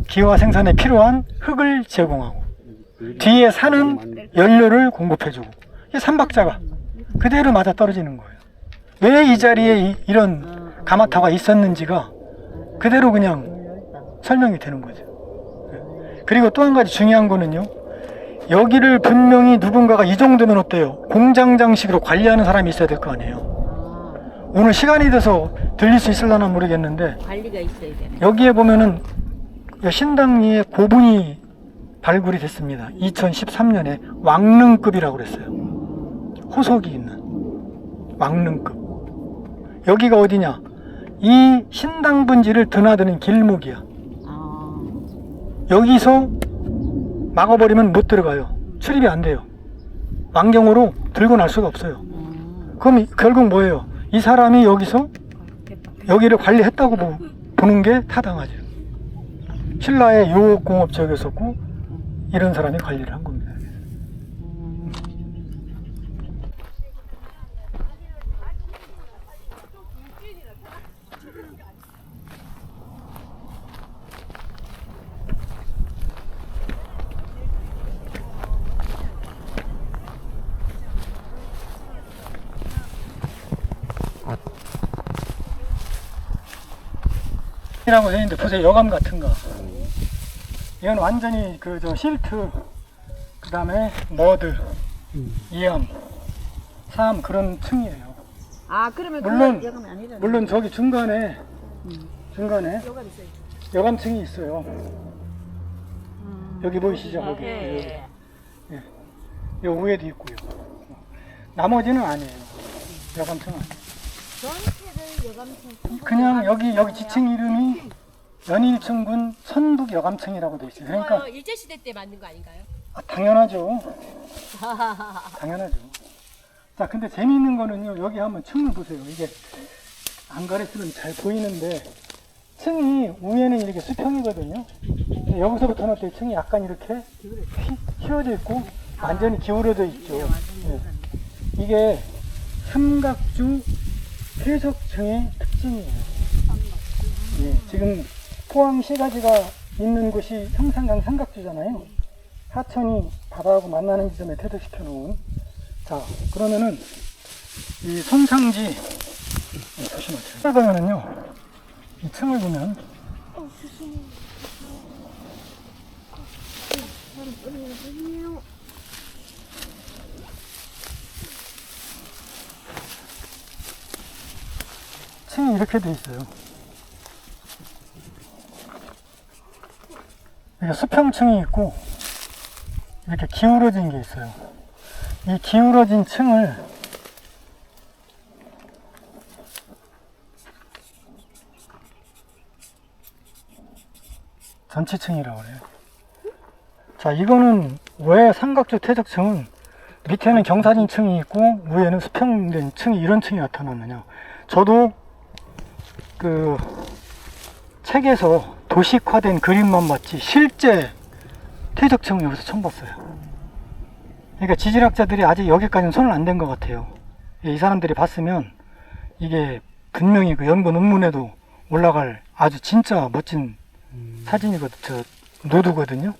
A: 기와 생산에 필요한 흙을 제공하고 뒤에 산은 연료를 공급해주고 이 삼박자가 그대로 맞아 떨어지는 거예요. 왜 이 자리에 이런 가마타가 있었는지가 그대로 그냥 설명이 되는 거죠. 그리고 또 한 가지 중요한 거는요. 여기를 분명히 누군가가 이 정도면 어때요? 공장장식으로 관리하는 사람이 있어야 될 거 아니에요. 오늘 시간이 돼서 들릴 수 있을려나 모르겠는데
B: 관리가 있어야 되네.
A: 여기에 보면은 신당리에 고분이 발굴이 됐습니다. 2013년에 왕릉급이라고 그랬어요. 호석이 있는 왕릉급. 여기가 어디냐? 이 신당 분지를 드나드는 길목이야. 여기서 막아버리면 못 들어가요. 출입이 안 돼요. 왕경으로 들고 날 수가 없어요. 그럼 결국 뭐예요? 이 사람이 여기서 여기를 관리했다고 보는 게 타당하죠. 신라의 요공업적이었었고 이런 사람이 관리를 한 겁니다. 이라고 되어 있는데 보세요. 여감 같은 거. 이건 완전히 저 실트, 그 다음에 머드, 이암, 삼 그런 층이에요.
C: 아 그러면
A: 물론
C: 여감이 아니잖아.
A: 물론 저기 중간에 여감층이 있어요. 여기 보이시죠? 거기
C: 예.
A: 요 위에도 있고요. 나머지는 아니에요. 여감층은 아니에요. 그냥 여기 지층 이름이 연일층군 천북 여감층이라고 돼 있어요. 그러니까
D: 일제시대 때 만든 거 아닌가요?
A: 당연하죠. 당연하죠. 자, 근데 재미있는 거는요. 여기 한번 층을 보세요. 이게 안 가렸으면 잘 보이는데 층이 위에는 이렇게 수평이거든요. 여기서부터는 또 층이 약간 이렇게 휘어져 있고 완전히 기울어져 있죠. 네. 이게 삼각주 퇴적층의 특징이에요. 예, 지금 포항 시가지가 있는 곳이 형산강 삼각주잖아요. 하천이 바다하고 만나는 지점에 퇴적시켜 놓은. 자, 그러면은 이 손상지 조심하세요. 보면은요, 이 층을 보면 층이 이렇게 돼 있어요. 이게 수평층이 있고 이렇게 기울어진 게 있어요. 이 기울어진 층을 전치층이라고 그래요. 자, 이거는 왜 삼각주 퇴적층은 밑에는 경사진 층이 있고 위에는 수평된 층이 이런 층이 나타났느냐. 저도 그 책에서 도식화된 그림만 봤지 실제 퇴적층은 여기서 처음 봤어요. 그러니까 지질학자들이 아직 여기까지는 손을 안 댄 것 같아요. 이 사람들이 봤으면 이게 분명히 그 연구 논문에도 올라갈 아주 진짜 멋진 사진이거든, 저 노두거든요.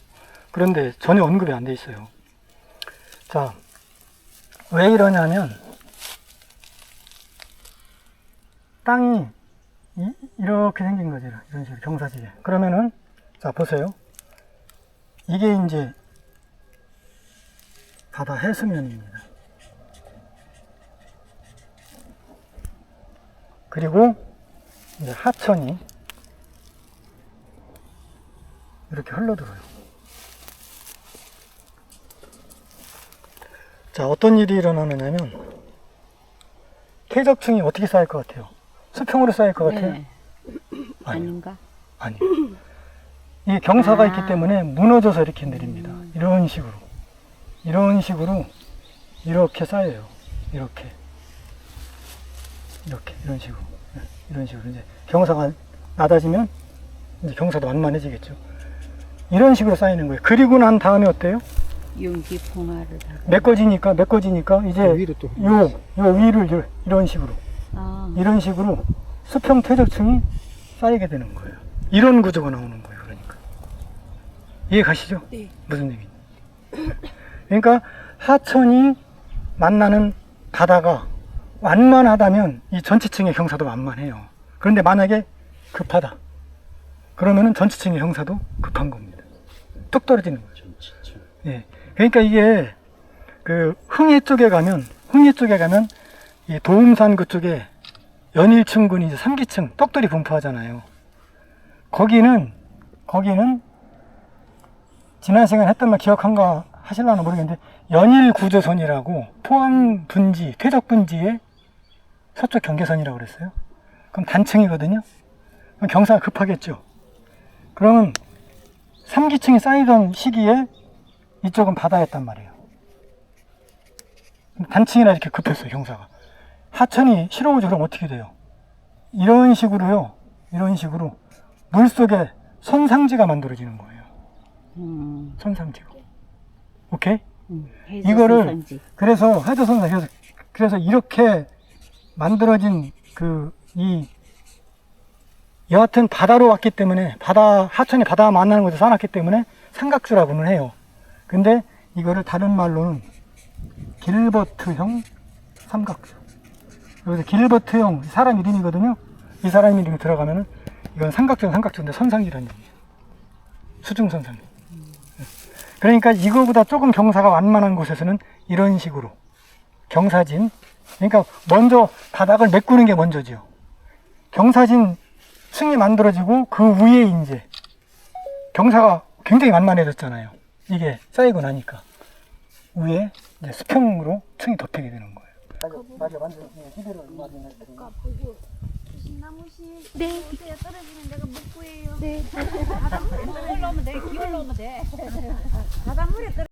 A: 그런데 전혀 언급이 안 돼 있어요. 자, 왜 이러냐면 땅이 이렇게 생긴 거죠. 이런 식으로 경사지게. 그러면은 자 보세요. 이게 이제 바다 해수면입니다. 그리고 이제 하천이 이렇게 흘러들어요. 자, 어떤 일이 일어나느냐면 퇴적층이 어떻게 쌓일 것 같아요? 수평으로 쌓일 것 같아요?
B: 네.
A: 아닌가? 아니. 이 경사가 있기 때문에 무너져서 이렇게 내립니다. 이런 식으로. 이런 식으로 이렇게 쌓여요. 이렇게. 이런 식으로. 네, 이런 식으로. 이제 경사가 낮아지면 이제 경사도 완만해지겠죠. 이런 식으로 쌓이는 거예요. 그리고 난 다음에 어때요?
B: 용기 풍화를 다.
A: 메꿔지니까 이제
E: 위로 또.
A: 요 위를 이런 식으로. 이런 식으로 수평 퇴적층이 쌓이게 되는 거예요. 이런 구조가 나오는 거예요. 그러니까 이해 가시죠?
D: 네.
A: 무슨 얘기인지. 그러니까 하천이 만나는 바다가 완만하다면 이 전체층의 경사도 완만해요. 그런데 만약에 급하다 그러면은 전체층의 형사도 급한 겁니다. 뚝 떨어지는 거죠. 예. 그러니까 이게 그 흥해 쪽에 가면 이 도움산 그쪽에 연일층군이 이제 3기층 떡들이 분포하잖아요. 거기는 지난 시간에 했던 말 기억한가 하실라나 모르겠는데 연일구조선이라고 포항 분지, 퇴적 분지의 서쪽 경계선이라고 그랬어요. 그럼 단층이거든요. 그럼 경사가 급하겠죠. 그러면 3기층이 쌓이던 시기에 이쪽은 바다였단 말이에요. 단층이나 이렇게 급했어요, 경사가. 하천이 실어오죠. 그럼 어떻게 돼요? 이런 식으로요. 이런 식으로 물속에 선상지가 만들어지는 거예요. 선상지가. 오케이? 이거를
B: 해저선상지.
A: 그래서 해저선상 그래서 이렇게 만들어진 여하튼 바다로 왔기 때문에 하천이 바다 만나는 곳에 쌓아놨기 때문에 삼각주라고는 해요. 근데 이거를 다른 말로는 길버트형 삼각주. 여기서 길버트형 사람 이름이거든요. 이 사람 이름이 들어가면은 이건 삼각주인데 선상지라는 얘기예요. 수중선상지. 그러니까 이거보다 조금 경사가 완만한 곳에서는 이런 식으로 경사진, 그러니까 먼저 바닥을 메꾸는 게 먼저지요. 경사진 층이 만들어지고 그 위에 이제 경사가 굉장히 만만해졌잖아요. 이게 쌓이고 나니까 위에 이제 수평으로 층이 덮이게 되는 거예요. 맞아, 완전 시대로
D: 네.
C: 떨어지면 내가 못 구해요.
D: 네.
C: 바닷물에 올라오면 돼. 기울러오면 돼. 바닷물에 떨어.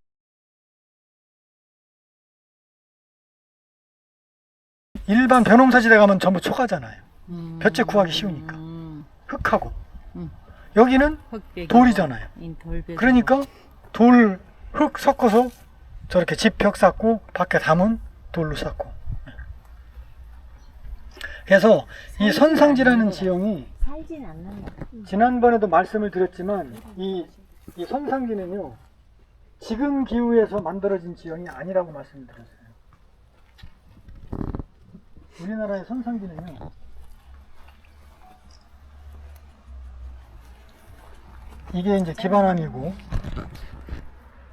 A: 일반 벼농사지대 가면 전부 초가잖아요. 볕째 구하기 쉬우니까. 흙하고. 여기는
B: 흙벽이
A: 돌이잖아요.
B: 돌벽이.
A: 그러니까 돌, 흙 섞어서 저렇게 집벽 쌓고 밖에 담은 돌로 쌓고. 그래서 이 선상지라는 지형이
D: 살진 않는다.
A: 지난번에도 말씀을 드렸지만 이 선상지는요 지금 기후에서 만들어진 지형이 아니라고 말씀드렸어요. 우리나라의 선상지는요 이게 이제 기반함이고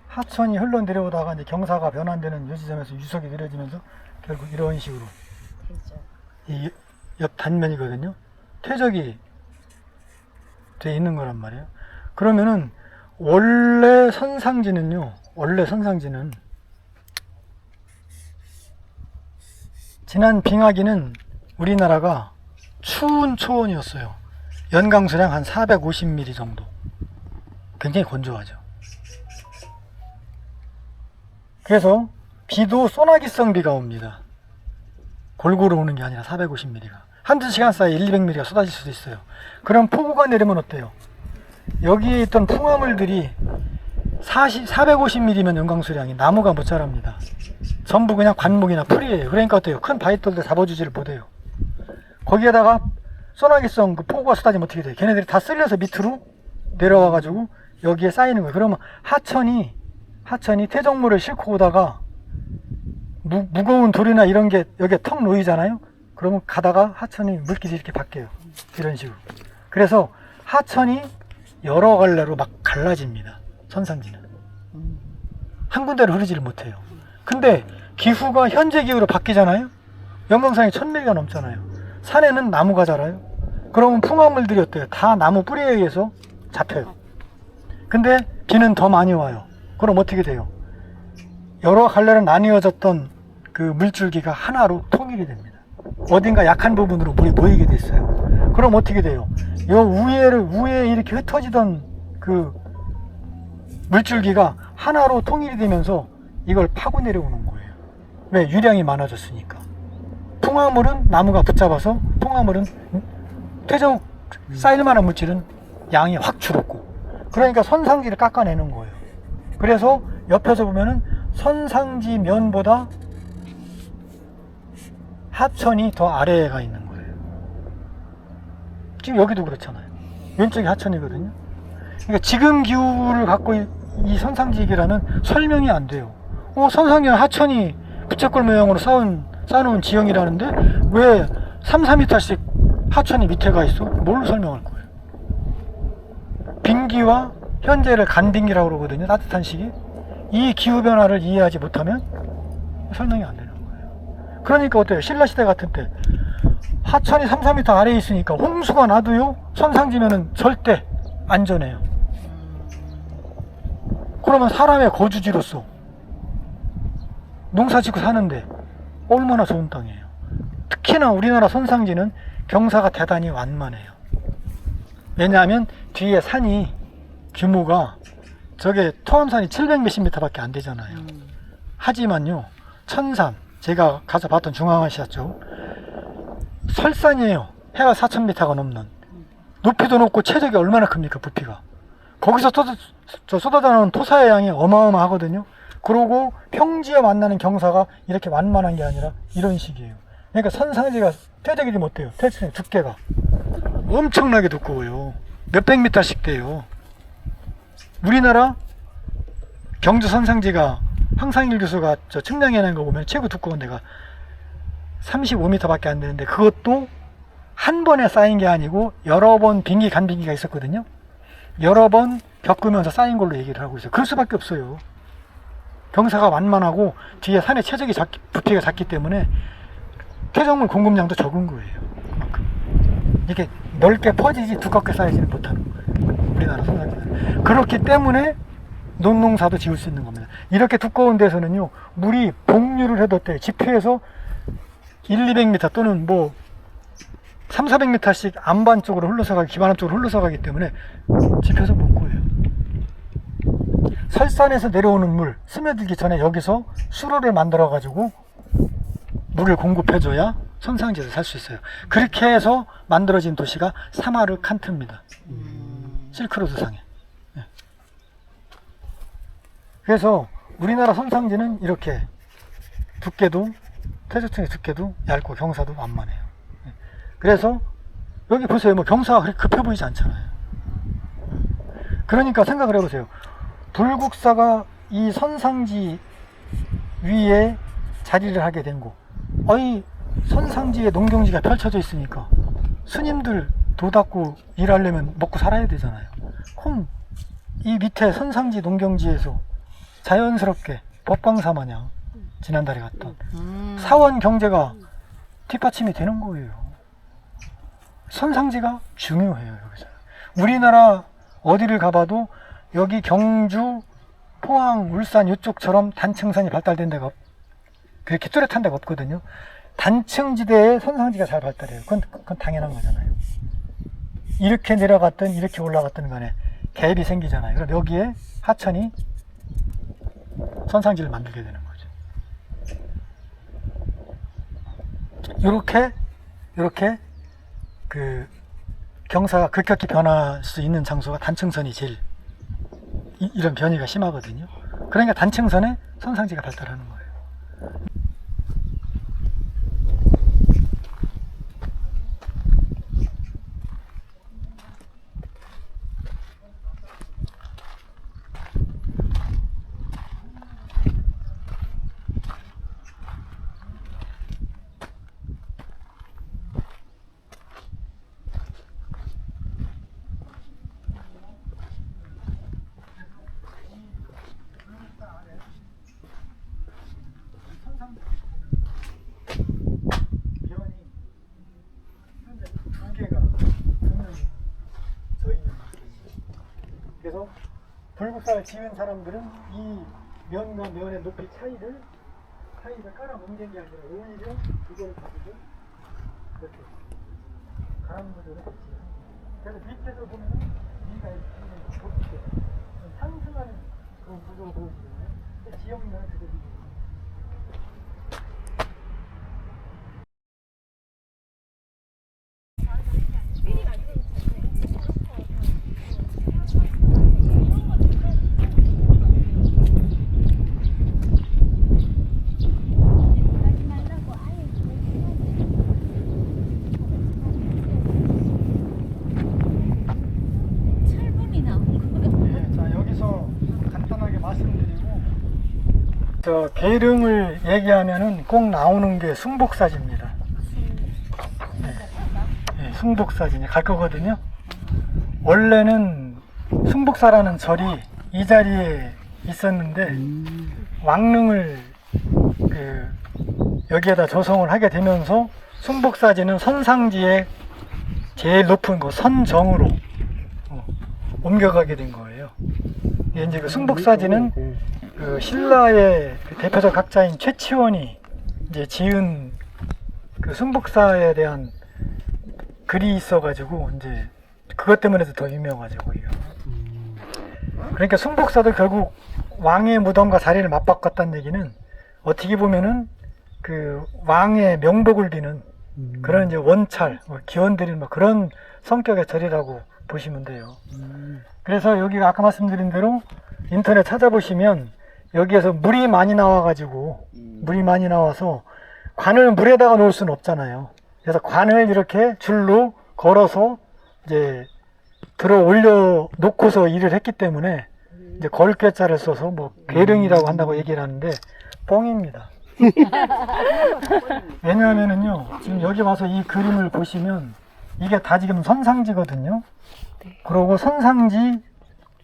A: 하천이 흘러내려오다가 이제 경사가 변환되는 요 지점에서 유속이 느려지면서 결국 이런 식으로 이 옆 단면이거든요. 퇴적이 돼 있는 거란 말이에요. 그러면은 원래 선상지는 지난 빙하기는 우리나라가 추운 초원이었어요. 연강수량 한 450mm 정도. 굉장히 건조하죠. 그래서 비도 소나기성 비가 옵니다. 골고루 오는 게 아니라 450mm가. 한두 시간 사이에 100~200mm가 쏟아질 수도 있어요. 그럼 폭우가 내리면 어때요? 여기에 있던 풍화물들이 450mm면 연강수량이 나무가 못 자랍니다. 전부 그냥 관목이나 풀이에요. 그러니까 어때요? 큰 바위돌도 잡아주지를 못해요. 거기에다가 소나기성 그 폭우가 쏟아지면 어떻게 돼요? 걔네들이 다 쓸려서 밑으로 내려와가지고 여기에 쌓이는 거예요. 그러면 하천이 퇴적물을 싣고 오다가 무거운 돌이나 이런 게 여기에 턱 놓이잖아요. 그러면 가다가 하천이 물길이 이렇게 바뀌어요. 이런 식으로. 그래서 하천이 여러 갈래로 막 갈라집니다. 선상지는. 한 군데로 흐르지를 못해요. 근데 기후가 현재 기후로 바뀌잖아요. 연강산이 1000mm가 넘잖아요. 산에는 나무가 자라요. 그러면 풍화물들이 어때요? 다 나무 뿌리에 의해서 잡혀요. 근데 비는 더 많이 와요. 그럼 어떻게 돼요? 여러 갈래로 나뉘어졌던 그 물줄기가 하나로 통일이 됩니다. 어딘가 약한 부분으로 물이 모이게 됐어요. 그럼 어떻게 돼요? 요 위에 이렇게 흩어지던 그 물줄기가 하나로 통일이 되면서 이걸 파고 내려오는 거예요. 왜? 유량이 많아졌으니까. 풍화물은 나무가 붙잡아서 풍화물은 퇴적 쌓일 만한 물질은 양이 확 줄었고, 그러니까 선상지를 깎아내는 거예요. 그래서 옆에서 보면은 선상지 면보다 하천이 더 아래에 가 있는 거예요. 지금 여기도 그렇잖아요. 왼쪽이 하천이거든요. 그러니까 지금 기후를 갖고 이 선상지기라면 설명이 안 돼요. 선상지는 하천이 부채꼴 모양으로 쌓아놓은 지형이라는데 왜 3~4m씩 하천이 밑에 가 있어? 뭘로 설명할 거예요? 빙기와 현재를 간빙기라고 그러거든요. 따뜻한 시기. 이 기후변화를 이해하지 못하면 설명이 안 되는 거예요. 그러니까 어때요? 신라시대 같은 때 하천이 3, 4m 아래에 있으니까 홍수가 나도요 선상지면은 절대 안전해요. 그러면 사람의 거주지로서 농사 짓고 사는데 얼마나 좋은 땅이에요. 특히나 우리나라 선상지는 경사가 대단히 완만해요. 왜냐하면 뒤에 산이 규모가 저게 토암산이 700 몇십 미터밖에 안 되잖아요. 하지만요 천산, 제가 가서 봤던 중앙아시아 쪽 설산이에요. 해가 4,000m가 넘는. 높이도 높고 최적이 얼마나 큽니까 부피가. 거기서 쏟아져 나오는 토사의 양이 어마어마하거든요. 그러고 평지와 만나는 경사가 이렇게 완만한 게 아니라 이런 식이에요. 그러니까 선상지가 퇴적이 좀 어때요? 퇴적의 두께가 엄청나게 두꺼워요. 몇백 미터씩 돼요. 우리나라 경주 선상지가 황상일 교수가 저 측량해 낸 거 보면 최고 두꺼운 데가 35m 밖에 안 되는데 그것도 한 번에 쌓인 게 아니고 여러 번 빙기 간빙기가 있었거든요. 여러 번 겪으면서 쌓인 걸로 얘기를 하고 있어요. 그럴 수밖에 없어요. 경사가 완만하고 뒤에 산의 최적이 부피가 작기 때문에 퇴적물 공급량도 적은 거예요. 그만큼. 이게 넓게 퍼지지 두껍게 쌓이지는 못하는 거예요. 우리나라 선상지는. 그렇기 때문에 논농사도 지을 수 있는 겁니다. 이렇게 두꺼운 데서는요 물이 복류를 해도 때 지표에서 1, 200m 또는 뭐 3, 400m씩 안반 쪽으로 흘러서 가기, 기반함 쪽으로 흘러서 가기 때문에 지표에서 못 구해요. 설산에서 내려오는 물 스며들기 전에 여기서 수로를 만들어 가지고 물을 공급해줘야 선상지에서 살 수 있어요. 그렇게 해서 만들어진 도시가 사마르칸트입니다. 실크로드 상에. 그래서 우리나라 선상지는 이렇게 두께도 퇴적층의 두께도 얇고 경사도 완만해요. 그래서 여기 보세요. 뭐 경사가 그렇게 급해 보이지 않잖아요. 그러니까 생각을 해보세요. 불국사가 이 선상지 위에 자리를 하게 된 곳. 아니 선상지에 농경지가 펼쳐져 있으니까 스님들 도 닦고 일하려면 먹고 살아야 되잖아요. 그럼 이 밑에 선상지 농경지에서 자연스럽게 법광사 마냥 지난달에 갔던 사원 경제가 뒷받침이 되는 거예요. 선상지가 중요해요. 여기서 우리나라 어디를 가봐도 여기 경주, 포항, 울산 이쪽처럼 단층선이 발달된 데가 그렇게 뚜렷한 데가 없거든요. 단층지대에 선상지가 잘 발달해요. 그건 당연한 거잖아요. 이렇게 내려갔든 이렇게 올라갔든 간에 갭이 생기잖아요. 그럼 여기에 하천이 선상지를 만들게 되는 거죠. 이렇게 그 경사가 급격히 변할 수 있는 장소가 단층선이 제일 이런 변이가 심하거든요. 그러니까 단층선에 선상지가 발달하는 거예요. 그래서 불국사를 지은 사람들은 이 면과 면의 높이 차이를 깔아 뭉갠 게 아니라 오히려 이걸 가지고 이렇게 가람 구조를 했지. 그래서 밑에서 보면 위가 이렇게 높게 상승하는 그런 구조가 보여지잖아요. 지형면은 그대로 저 계릉을 얘기하면은 꼭 나오는 게 숭복사지입니다. 네, 숭복사지 갈 거거든요. 원래는 숭복사라는 절이 이 자리에 있었는데 왕릉을 여기에다 조성을 하게 되면서 숭복사지는 선상지의 제일 높은 거 선정으로 옮겨가게 된 거예요. 이게 이제 그 숭복사지는 그 신라의 그 대표적 학자인 최치원이 이제 지은 그 숭복사에 대한 글이 있어가지고 이제 그것 때문에도 더 유명하죠 거기가. 그러니까 숭복사도 결국 왕의 무덤과 자리를 맞바꿨다는 얘기는 어떻게 보면은 그 왕의 명복을 비는 그런 이제 원찰, 기원 드리는 뭐 그런 성격의 절이라고 보시면 돼요. 그래서 여기가 아까 말씀드린 대로 인터넷 찾아보시면 여기에서 물이 많이 나와가지고 물이 많이 나와서 관을 물에다가 놓을 수는 없잖아요. 그래서 관을 이렇게 줄로 걸어서 이제 들어 올려 놓고서 일을 했기 때문에 이제 걸개자를 써서 뭐 괴릉이라고 한다고 얘기를 하는데 뻥입니다. 왜냐하면은요, 지금 여기 와서 이 그림을 보시면 이게 다 지금 선상지거든요. 그리고 선상지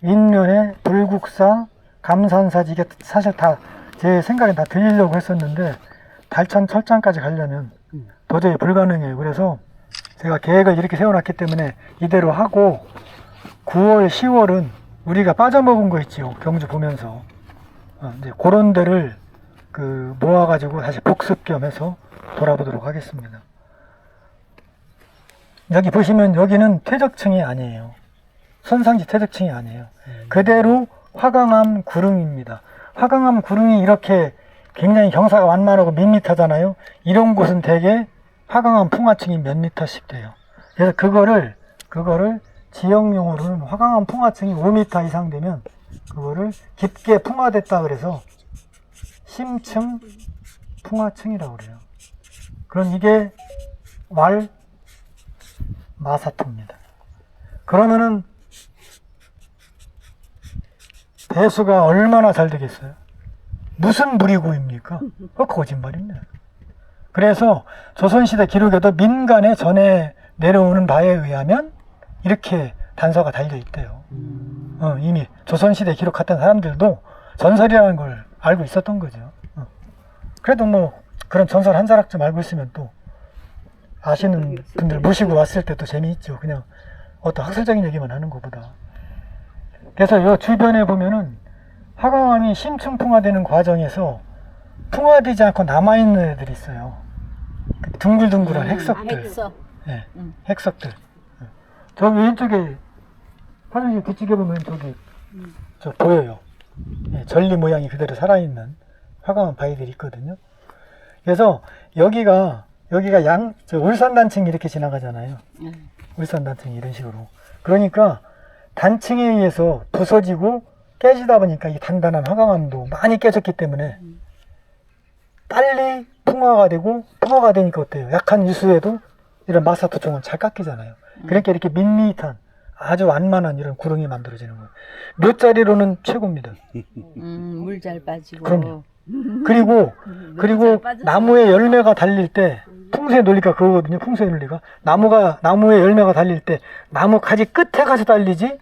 A: 윗면에 불국사, 감산사지 이게 사실 다 제 생각엔 다 들리려고 했었는데 달천 철장까지 가려면 도저히 불가능해요. 그래서 제가 계획을 이렇게 세워놨기 때문에 이대로 하고 9월, 10월은 우리가 빠져먹은 거 있지요. 경주 보면서 이제 그런 데를 모아가지고 다시 복습 겸 해서 돌아보도록 하겠습니다. 여기 보시면 여기는 퇴적층이 아니에요. 선상지 퇴적층이 아니에요. 그대로 화강암 구릉입니다. 화강암 구릉이 이렇게 굉장히 경사가 완만하고 밋밋하잖아요. 이런 곳은 대개 화강암 풍화층이 몇 미터씩 돼요. 그래서 그거를 지역용어로는 화강암 풍화층이 5m 이상 되면 그거를 깊게 풍화됐다 그래서 심층 풍화층이라고 그래요. 그럼 이게 왈 마사토입니다. 그러면은 배수가 얼마나 잘 되겠어요? 무슨 무리고입니까? 거짓말입니다. 그래서 조선시대 기록에도 민간에 전해 내려오는 바에 의하면 이렇게 단서가 달려 있대요. 이미 조선시대 기록했던 사람들도 전설이라는 걸 알고 있었던 거죠. 그래도 뭐 그런 전설 한 자락 좀 알고 있으면 또 아시는 분들 모시고 왔을 때 또 재미있죠. 그냥 어떤 학술적인 얘기만 하는 것보다. 그래서 이 주변에 보면은 화강암이 심층 풍화되는 과정에서 풍화되지 않고 남아있는 애들이 있어요. 그 둥글둥글한 핵석들.
B: 핵석.
A: 네, 핵석들. 저기 왼쪽에 화장실 뒤쪽에 보면 저 보여요. 네, 전리 모양이 그대로 살아있는 화강암 바위들이 있거든요. 그래서 여기가 울산단층이 이렇게 지나가잖아요. 울산단층이 이런 식으로. 그러니까 단층에 의해서 부서지고 깨지다 보니까 이 단단한 화강암도 많이 깨졌기 때문에 빨리 풍화가 되니까 어때요? 약한 유수에도 이런 마사토총은 잘 깎이잖아요. 그러니까 이렇게 밋밋한 아주 완만한 이런 구릉이 만들어지는 거예요. 몇 자리로는 최고입니다.
B: 물 잘 빠지고.
A: 그럼요. 그리고 나무에 열매가 달릴 때 풍수의 논리가 그거거든요. 풍수의 논리가 나무에 열매가 달릴 때 나무 가지 끝에 가서 달리지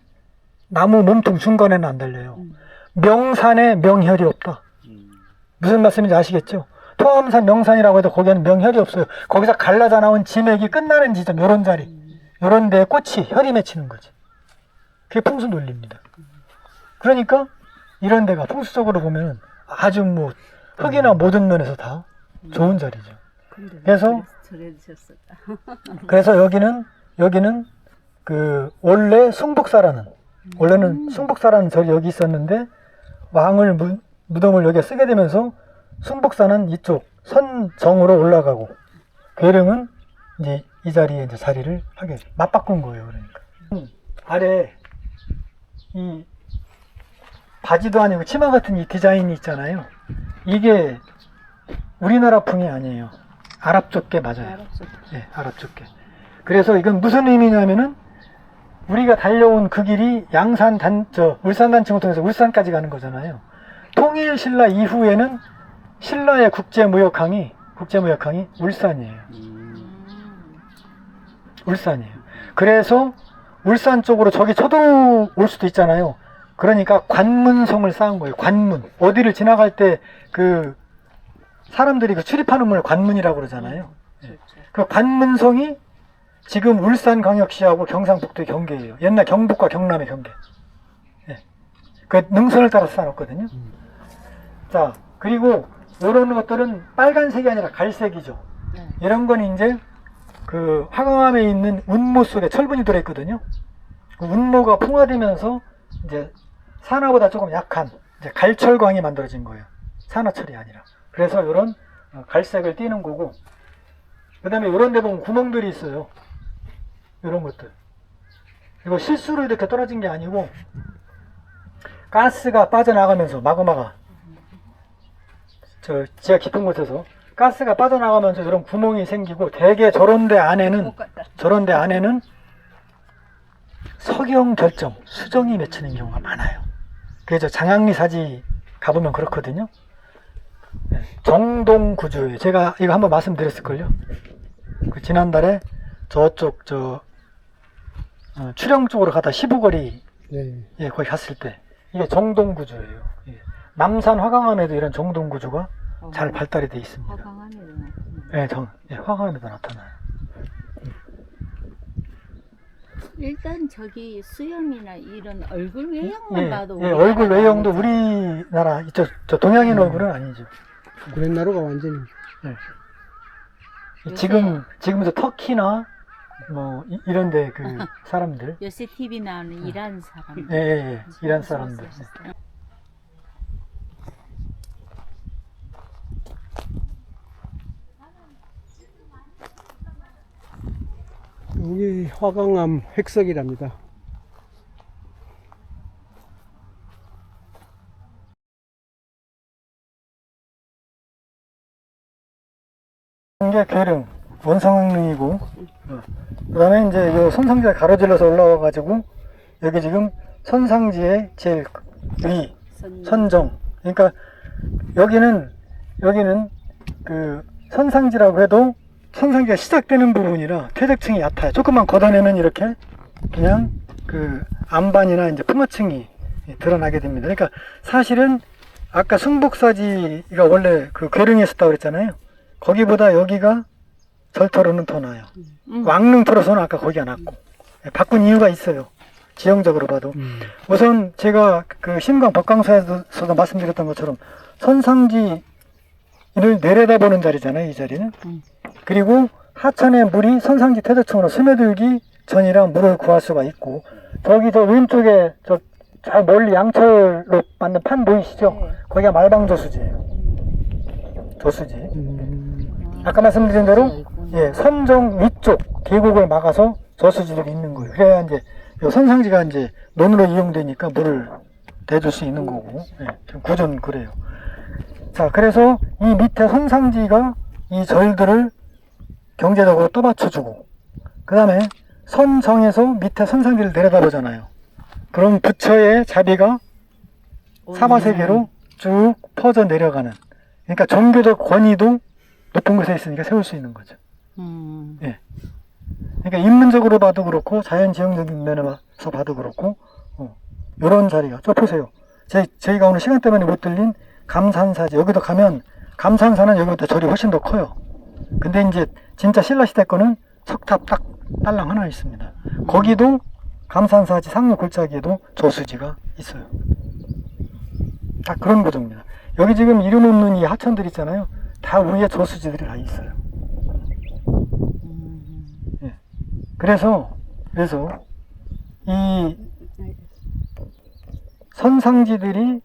A: 나무 몸통 중간에는 안 달려요. 명산에 명혈이 없다. 무슨 말씀인지 아시겠죠? 토암산 명산이라고 해도 거기에는 명혈이 없어요. 거기서 갈라져 나온 지맥이 끝나는 지점, 요런 자리, 요런 데에 꽃이 혈이 맺히는 거지. 그게 풍수 논리입니다. 그러니까 이런 데가 풍수적으로 보면 아주 뭐 흙이나 모든 면에서 다 좋은 자리죠. 그래서 여기는 원래는 숭복사라는 절이 여기 있었는데 왕을 무덤을 여기에 쓰게 되면서 숭복사는 이쪽 선정으로 올라가고 괴릉은 이제 이 자리에 이제 자리를 하게 맞바꾼 거예요. 그러니까 아래 이 바지도 아니고 치마 같은 이 디자인이 있잖아요. 이게 우리나라 풍이 아니에요. 아랍 쪽게 맞아요. 네, 아랍 쪽게. 그래서 이건 무슨 의미냐면은 우리가 달려온 그 길이 울산단층을 통해서 울산까지 가는 거잖아요. 통일 신라 이후에는 신라의 국제무역항이 울산이에요. 울산이에요. 그래서 울산 쪽으로 저기 쳐들어올 수도 있잖아요. 그러니까 관문송을 쌓은 거예요. 관문. 어디를 지나갈 때 그 사람들이 그 출입하는 문을 관문이라고 그러잖아요. 예. 그 관문송이 지금 울산광역시하고 경상북도의 경계예요. 옛날 경북과 경남의 경계. 예. 그 능선을 따라서 쌓았거든요. 자, 그리고 이런 것들은 빨간색이 아니라 갈색이죠. 이런 건 이제 그 화강암에 있는 운모 속에 철분이 들어있거든요. 그 운모가 풍화되면서 이제 산화보다 조금 약한 이제 갈철광이 만들어진 거예요. 산화철이 아니라. 그래서 이런 갈색을 띠는 거고, 그 다음에 이런 데 보면 구멍들이 있어요. 이런 것들. 이거 실수로 이렇게 떨어진 게 아니고 가스가 빠져나가면서 마그마가 저 지하 깊은 곳에서 가스가 빠져나가면서 이런 구멍이 생기고, 대개 저런 데 안에는 석영 결정, 수정이 맺히는 경우가 많아요. 그래서 장항리 사지 가보면 그렇거든요. 네, 정동구조예요. 제가 이거 한번 말씀드렸을걸요. 그 지난달에 저쪽 출영 쪽으로 가다 시부거리
E: 네.
A: 예, 거기 갔을 때 이게 정동구조예요. 예. 남산 화강암에도 이런 정동구조가 잘 발달이 되어 있습니다.
B: 화강암에도 나타나요.
A: 예, 화강암에도 나타나요.
B: 일단 저기 수염이나 이런 얼굴 외형만 봐도
A: 얼굴
B: 우리나라가
A: 외형도
B: 아니죠.
A: 우리나라 저 동양인 얼굴은 아니죠.
E: 구렛나루가 완전히.
A: 예.
B: 요새-
A: 지금도 터키나 뭐 이런데 그 사람들,
B: 요새 TV 나오는 이란 사람.
A: 이란 사람들.
E: 여기 화강암 획석이랍니다.
A: 이게 괴릉, 원성릉이고, 그 다음에 이제 요 선상지가 가로질러서 올라와가지고, 여기 지금 선상지의 제일 위, 선정. 그러니까 여기는 그 선상지라고 해도 선상지가 시작되는 부분이라 퇴적층이 얕아요. 조금만 걷어내면 이렇게 그냥 그 안반이나 이제 풍어층이 드러나게 됩니다. 그러니까 사실은 아까 승복사지가 원래 그 괴릉에 있었다고 그랬잖아요. 거기보다 여기가 절터로는 더 나아요. 왕릉터로서는 아까 거기가 낫고. 바꾼 이유가 있어요. 지형적으로 봐도. 우선 제가 그 신광 법강사에서도 말씀드렸던 것처럼 선상지를 내려다보는 자리잖아요, 이 자리는. 그리고 하천의 물이 선상지 퇴적층으로 스며들기 전이라 물을 구할 수가 있고, 저기 저 왼쪽에 저 멀리 양철로 만든 판 보이시죠? 거기가 말방저수지예요. 저수지. 아까 말씀드린 대로 선정 위쪽 계곡을 막아서 저수지들이 있는 거예요. 그래야 이제 요 선상지가 이제 논으로 이용되니까 물을 대줄 수 있는 거고, 구조는 그래요. 자, 그래서 이 밑에 선상지가 이 절들을 경제적으로 떠받쳐주고, 그 다음에 선정에서 밑에 선상지를 내려다보잖아요. 그럼 부처의 자비가 사바세계로 쭉 퍼져 내려가는, 그러니까 종교적 권위도 높은 곳에 있으니까 세울 수 있는 거죠. 예. 그러니까 인문적으로 봐도 그렇고 자연지형적인 면에서 봐도 그렇고 이런 자리가 저 보세요. 저희가 오늘 시간 때문에 못 들린 감산사지, 여기도 가면 감산사는 여기보다 절이 훨씬 더 커요. 근데 이제 진짜 신라시대 거는 석탑 딱 딸랑 하나 있습니다. 거기도 감산사지 상류 골짜기에도 저수지가 있어요. 딱 그런 구조입니다. 여기 지금 이름 없는 이 하천들 있잖아요. 다 위에 저수지들이 다 있어요. 예. 그래서 이 선상지들이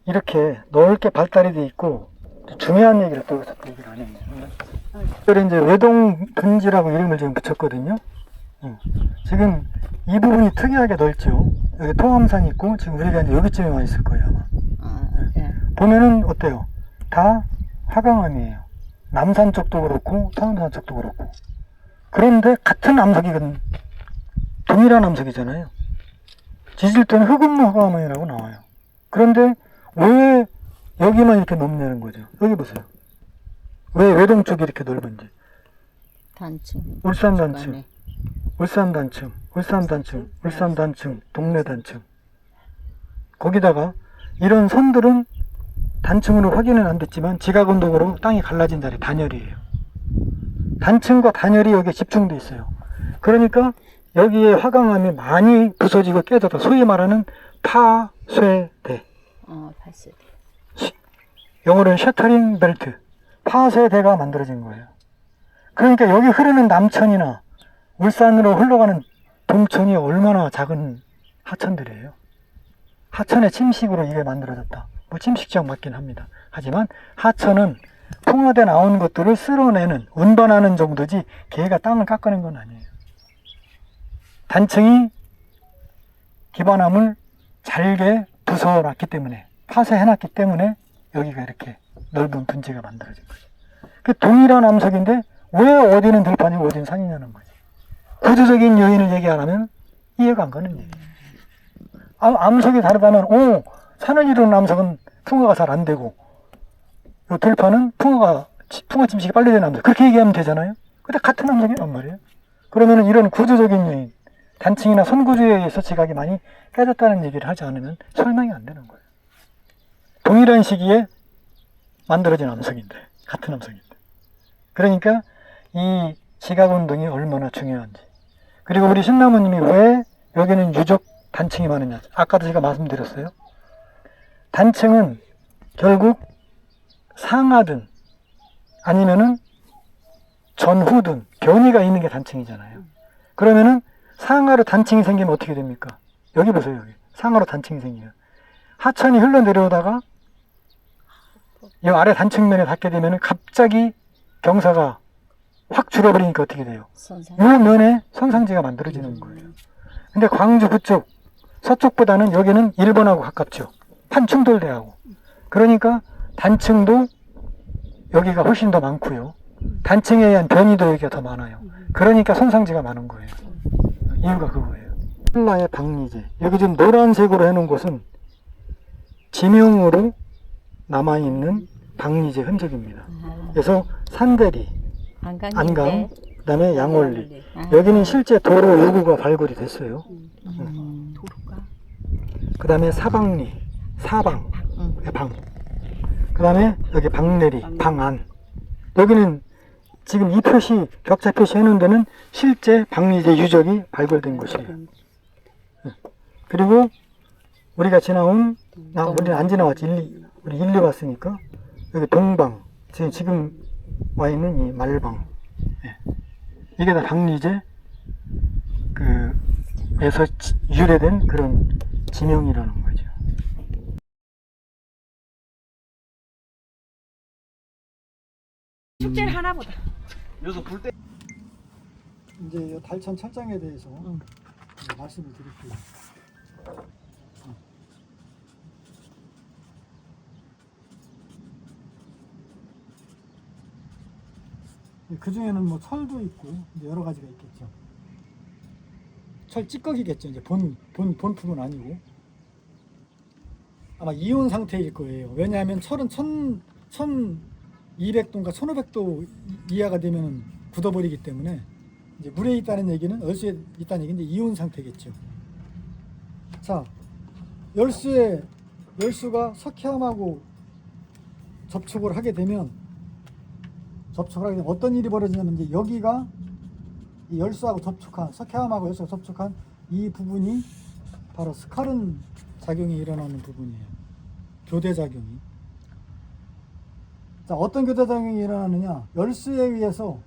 A: 이렇게 넓게 발달이 돼 있고, 중요한 얘기를 또 얘기를 안 했네요. 특별히 이제 외동 분지라고 이름을 지금 붙였거든요. 지금 이 부분이 특이하게 넓죠. 여기 통암산 있고, 지금 우리가 이제 여기쯤에 와 있을 거예요, 아마. 보면은 어때요? 다 화강암이에요. 남산 쪽도 그렇고 통암산 쪽도 그렇고. 그런데 같은 암석이거든. 동일한 암석이잖아요. 지질 때는 흑운모 화강암이라고 나와요. 그런데 왜 여기만 이렇게 넓냐는 거죠. 여기 보세요. 왜 외동 쪽이 이렇게 넓은지.
B: 단층.
A: 울산 단층, 울산 단층, 울산 단층, 울산 단층, 동래 단층. 거기다가 이런 선들은 단층으로 확인은 안 됐지만 지각운동으로 땅이 갈라진 자리 단열이에요. 단층과 단열이 여기에 집중돼 있어요. 그러니까 여기에 화강암이 많이 부서지고 깨져서 소위 말하는 파쇄대,
B: 봤어요.
A: 영어로는 셔터링 벨트, 파쇄대가 만들어진 거예요. 그러니까 여기 흐르는 남천이나 울산으로 흘러가는 동천이 얼마나 작은 하천들이에요. 하천의 침식으로 이게 만들어졌다. 뭐 침식지역 맞긴 합니다. 하지만 하천은 풍화돼 나온 것들을 쓸어내는, 운반하는 정도지 걔가 땅을 깎아낸 건 아니에요. 단층이 기반함을 잘게 부숴놨기 때문에, 파쇄해놨기 때문에 여기가 이렇게 넓은 분지가 만들어진 거죠. 그 동일한 암석인데 왜 어디는 들판이고 어디는 산이냐는 거지. 구조적인 요인을 얘기 안 하면 이해가 안 가는 얘기예요. 암석이 다르다면 산을 이루는 암석은 풍화가 잘 안 되고 요 들판은 풍화 침식이 빨리 되는 암석, 그렇게 얘기하면 되잖아요. 근데 같은 암석이란 말이에요. 그러면 이런 구조적인 요인, 단층이나 선구조에 의해서 지각이 많이 깨졌다는 얘기를 하지 않으면 설명이 안 되는 거예요. 동일한 시기에 만들어진 암석인데, 같은 암석인데. 그러니까 이 지각운동이 얼마나 중요한지. 그리고 우리 신나무님이 왜 여기는 유적 단층이 많으냐. 아까도 제가 말씀드렸어요. 단층은 결국 상하든 아니면은 전후든 변이가 있는 게 단층이잖아요. 그러면은 상하로 단층이 생기면 어떻게 됩니까? 여기 보세요. 여기 상하로 단층이 생겨요. 하천이 흘러내려오다가 이 아래 단층면에 닿게 되면은 갑자기 경사가 확 줄어버리니까 어떻게 돼요? 이 면에 선상지가 만들어지는 거예요. 근데 광주 그쪽 서쪽보다는 여기는 일본하고 가깝죠. 판충돌대하고. 그러니까 단층도 여기가 훨씬 더 많고요. 단층에 의한 변이도 여기가 더 많아요. 그러니까 손상지가 많은 거예요. 이유가 그거예요. 한라의 박리제. 여기 지금 노란색으로 해놓은 곳은 지명으로 남아있는 박리제 흔적입니다. 그래서 산대리, 안강, 그 다음에 양월리. 여기는 실제 도로 요구가 발굴이 됐어요.
B: 도로가.
A: 그 다음에 사방리, 사방, 방. 그 다음에 여기 방내리, 방안. 여기는 지금 이 표시, 격자 표시 해놓은 데는 실제 박리제 유적이 발굴된 곳이에요. 그리고 우리가 지나온, 우리는 안 지나왔지. 우리 1, 2 왔으니까. 여기 동방, 지금 와 있는 이 말방. 이게 다 박리제, 에서 유래된 그런 지명이라는 거죠.
D: 축제를 하나 보다.
A: 이제 이 달천 철장에 대해서 말씀을 드릴게요. 그 중에는 뭐 철도 있고 이제 여러 가지가 있겠죠. 철 찌꺼기겠죠. 이제 본품은 아니고 아마 이온 상태일 거예요. 왜냐하면 철은 1200도인가 1500도 이하가 되면 굳어버리기 때문에 이제 물에 있다는 얘기는 열수에 있다는 얘기인데 이온 상태겠죠. 자, 열수가 석회암하고 접촉을 하게 되면 어떤 일이 벌어지냐면 이제 여기가 이 열수하고 접촉한 석회암하고 열수가 접촉한 이 부분이 바로 스카른 작용이 일어나는 부분이에요. 교대 작용이. 자, 어떤 교대 작용이 일어나느냐? 열수에 의해서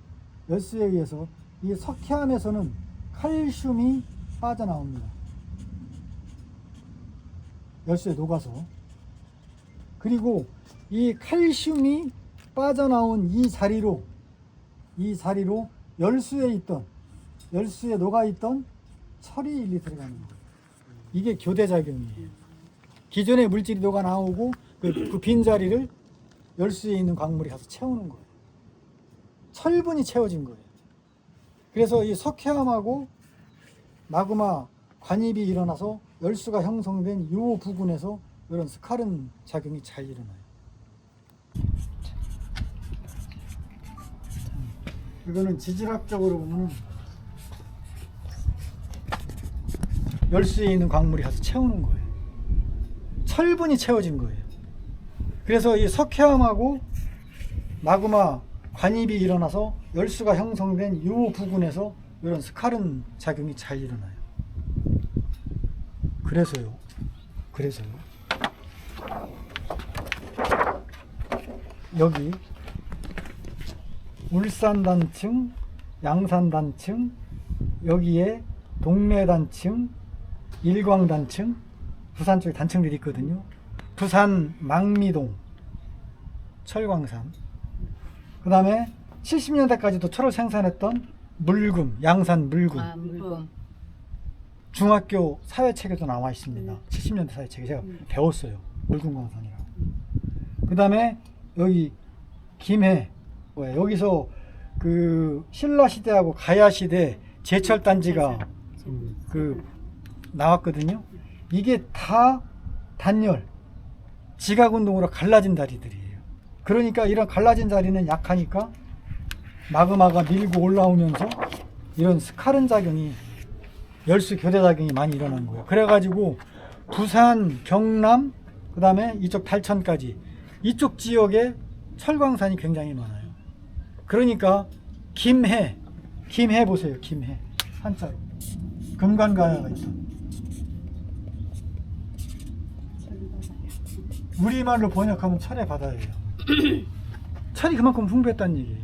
A: 이 석회암에서는 칼슘이 빠져나옵니다. 열수에 녹아서. 그리고 이 칼슘이 빠져나온 이 자리로 열수에 녹아있던 철이 일리 들어가는 거예요. 이게 교대작용이에요. 기존의 물질이 녹아 나오고 그 빈자리를 열수에 있는 광물이 가서 채우는 거예요. 철분이 채워진 거예요. 그래서 이 석회암하고 마그마 관입이 일어나서 열수가 형성된 이 부분에서 이런 스카른 작용이 잘 일어나요. 이거는 지질학적으로 보면 열수에 있는 광물이 가서 채우는 거예요. 철분이 채워진 거예요. 그래서 이 석회암하고 마그마 관입이 일어나서 열수가 형성된 이 부분에서 이런 스카른 작용이 잘 일어나요. 그래서요. 여기 울산 단층, 양산 단층, 여기에 동래 단층, 일광 단층, 부산 쪽에 단층들이 있거든요. 부산 망미동 철광산, 그 다음에 70년대까지도 철을 생산했던 물금, 양산 물금,
B: 아, 물금.
A: 중학교 사회책에도 나와 있습니다. 70년대 사회책에 제가 배웠어요. 물금광산이라고. 그 다음에 여기 김해, 여기서 그 신라 시대하고 가야 시대 제철 단지가 그 나왔거든요. 이게 다 단열, 지각운동으로 갈라진 다리들이에요. 그러니까 이런 갈라진 다리는 약하니까 마그마가 밀고 올라오면서 이런 스카른 작용이, 열수 교대 작용이 많이 일어난 거예요. 그래가지고 부산, 경남, 그 다음에 이쪽 달천까지 이쪽 지역에 철광산이 굉장히 많아요. 그러니까 김해 보세요. 김해 한자로 금관가야가 있어. 우리말로 번역하면 철의 바다예요. 철이 그만큼 풍부했다는 얘기예요.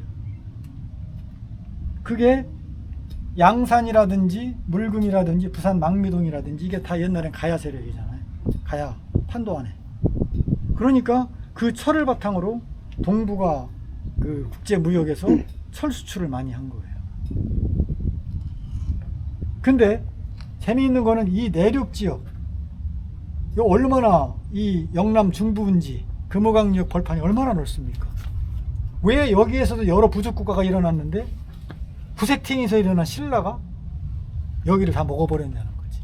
A: 그게 양산이라든지 물금이라든지 부산 망미동이라든지 이게 다 옛날엔 가야 세력이잖아요. 가야 판도 안에. 그러니까 그 철을 바탕으로 동북아 그 국제 무역에서 철 수출을 많이 한 거예요. 근데 재미있는 거는 이 내륙 지역, 얼마나 이 영남 중부분지 금호강역 벌판이 얼마나 넓습니까? 왜 여기에서도 여러 부족 국가가 일어났는데 구색팅에서 일어난 신라가 여기를 다 먹어버렸냐는 거지.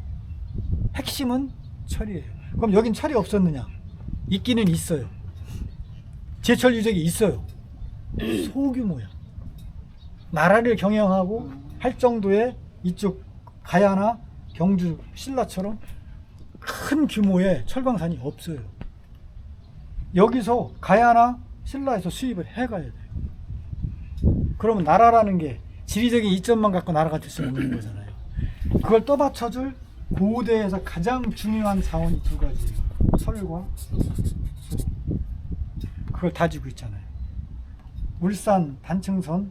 A: 핵심은 철이에요. 그럼 여긴 철이 없었느냐? 있기는 있어요. 제철 유적이 있어요. 소규모야. 나라를 경영하고 할 정도의 이쪽 가야나 경주 신라처럼 큰 규모의 철광산이 없어요. 여기서 가야나 신라에서 수입을 해가야 돼요. 그러면 나라라는 게 지리적인 이점만 갖고 나라가 될 수는 없는 거잖아요. 그걸 떠받쳐줄 고대에서 가장 중요한 자원이 두 가지예요. 철과 소. 그걸 다지고 있잖아요. 울산 단층선,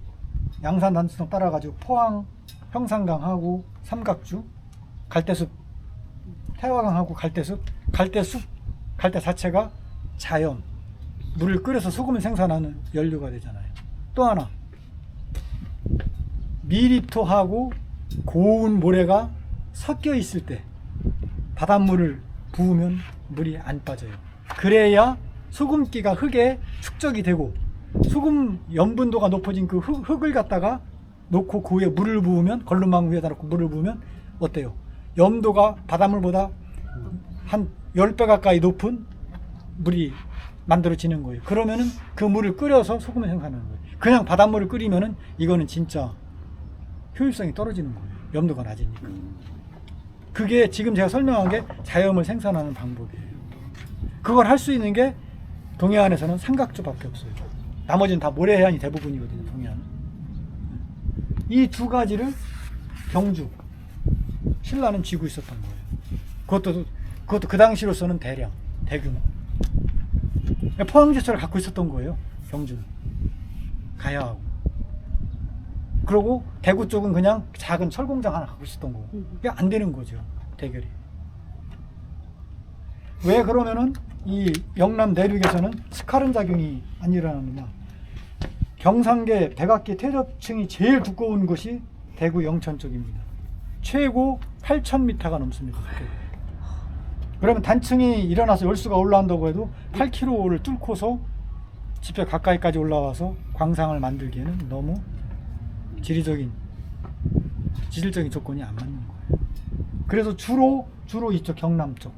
A: 양산 단층선 따라가지고 포항 평산강하고 삼각주, 갈대숲, 태화강하고 갈대숲, 갈대 자체가 자연, 물을 끓여서 소금을 생산하는 연료가 되잖아요. 또 하나, 미립토하고 고운 모래가 섞여 있을 때 바닷물을 부으면 물이 안 빠져요. 그래야 소금기가 흙에 축적이 되고 소금 염분도가 높아진 그 흙을 갖다가 놓고 그 위에 물을 부으면, 걸름망 위에다 놓고 물을 부으면 어때요? 염도가 바닷물보다 한 10배 가까이 높은 물이 만들어지는 거예요. 그러면은 그 물을 끓여서 소금을 생산하는 거예요. 그냥 바닷물을 끓이면은 이거는 진짜 효율성이 떨어지는 거예요. 염도가 낮으니까. 그게 지금 제가 설명한 게 자염을 생산하는 방법이에요. 그걸 할 수 있는 게 동해안에서는 삼각주밖에 없어요. 나머지는 다 모래해안이 대부분이거든요. 동해안은. 이 두 가지를 경주, 신라는 쥐고 있었던 거예요. 그것도 그 당시로서는 대규모. 포항제철을 갖고 있었던 거예요. 경주는. 가야하고. 그리고 대구 쪽은 그냥 작은 철공장 하나 갖고 있었던 거고. 그게 안 되는 거죠. 대결이. 왜 그러면은 이 영남 내륙에서는 스카른 작용이 안 일어나느냐? 경상계 백악기 퇴접층이 제일 두꺼운 곳이 대구 영천 쪽입니다. 최고 8,000m가 넘습니다. 그러면 단층이 일어나서 열수가 올라온다고 해도 8km를 뚫고서 집에 가까이까지 올라와서 광상을 만들기에는 너무 지질적인 조건이 안 맞는 거예요. 그래서 주로 이쪽 경남 쪽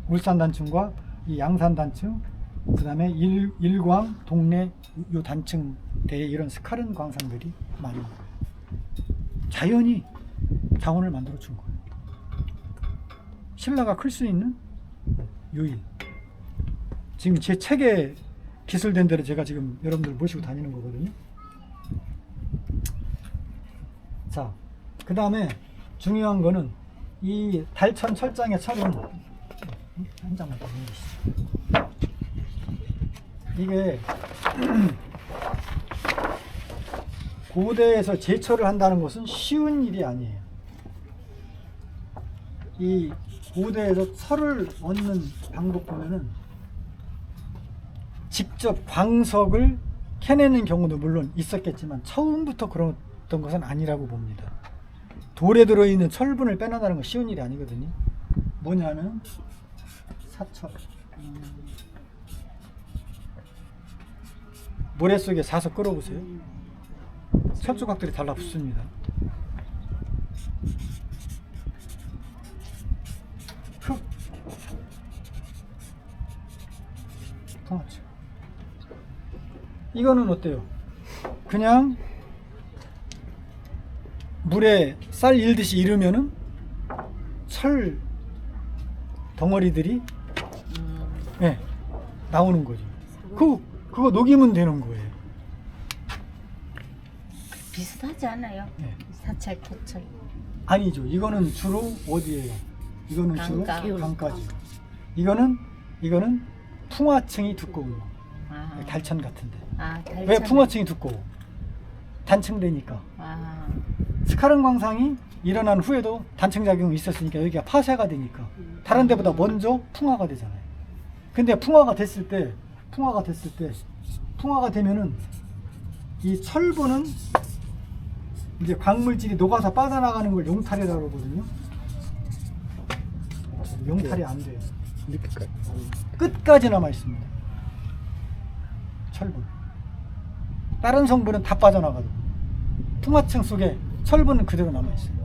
A: 울산 단층과 이 양산 단층, 그 다음에 일광, 동래 요 단층 대에 이런 스카른 광산들이 많은 거예요. 자연이 자원을 만들어 준 거예요. 신라가 클 수 있는 요인. 지금 제 책에 기술된 대로 제가 지금 여러분들 모시고 다니는 거거든요. 자, 그 다음에 중요한 거는 이 달천 철장의 철은 한 장만 더 넘기시죠. 이게 고대에서 제철을 한다는 것은 쉬운 일이 아니에요. 이 고대에서 철을 얻는 방법 보면은 직접 광석을 캐내는 경우도 물론 있었겠지만 처음부터 그랬던 것은 아니라고 봅니다. 돌에 들어있는 철분을 빼낸다는 건 쉬운 일이 아니거든요. 뭐냐면 사철. 모래 속에 사서 끌어보세요. 철 조각들이 달라붙습니다. 흙. 통하죠. 이거는 어때요? 그냥 물에 쌀 일듯이 이르면은 철 덩어리들이 나오는 거죠. 그거 녹이면 되는 거예요.
B: 비슷하지 않아요?
A: 네.
B: 사철, 토철.
A: 아니죠. 이거는 주로 어디예요? 이거는 주로
B: 강가.
A: 강가지. 이거는 풍화층이 두꺼운 거.
B: 아,
A: 달천 같은데.
B: 달천.
A: 왜 풍화층이 두꺼워? 단층되니까. 스카른 광상이 일어난 후에도 단층 작용이 있었으니까 여기가 파쇄가 되니까 다른 데보다 먼저 풍화가 되잖아요. 근데 풍화가 되면은 이 철분은 이제 광물질이 녹아서 빠져나가는 걸 용탈이라고 그러거든요. 용탈이 안 돼요. 끝까지 남아 있습니다. 철분. 다른 성분은 다 빠져나가고 풍화층 속에 철분은 그대로 남아 있어요.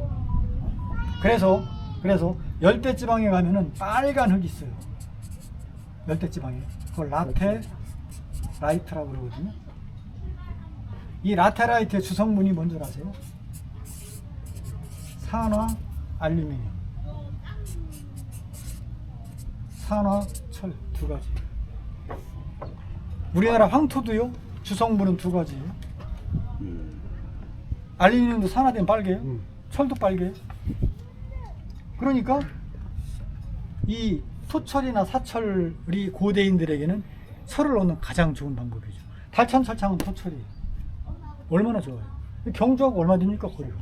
A: 그래서 열대지방에 가면은 빨간 흙이 있어요. 열대지방에. 그걸 라테라이트라고 그러거든요. 이 라테라이트의 주성분이 뭔지 아세요? 산화 알루미늄, 산화 철 두 가지. 우리나라 황토도요. 주성분은 두 가지예요. 알루미늄도 산화되면 빨개요. 철도 빨개요. 그러니까 이 토철이나 사철이 고대인들에게는 철을 얻는 가장 좋은 방법이죠. 달천 철창은 토철이에요. 얼마나 좋아요. 경주하고 얼마 됩니까? 거리가.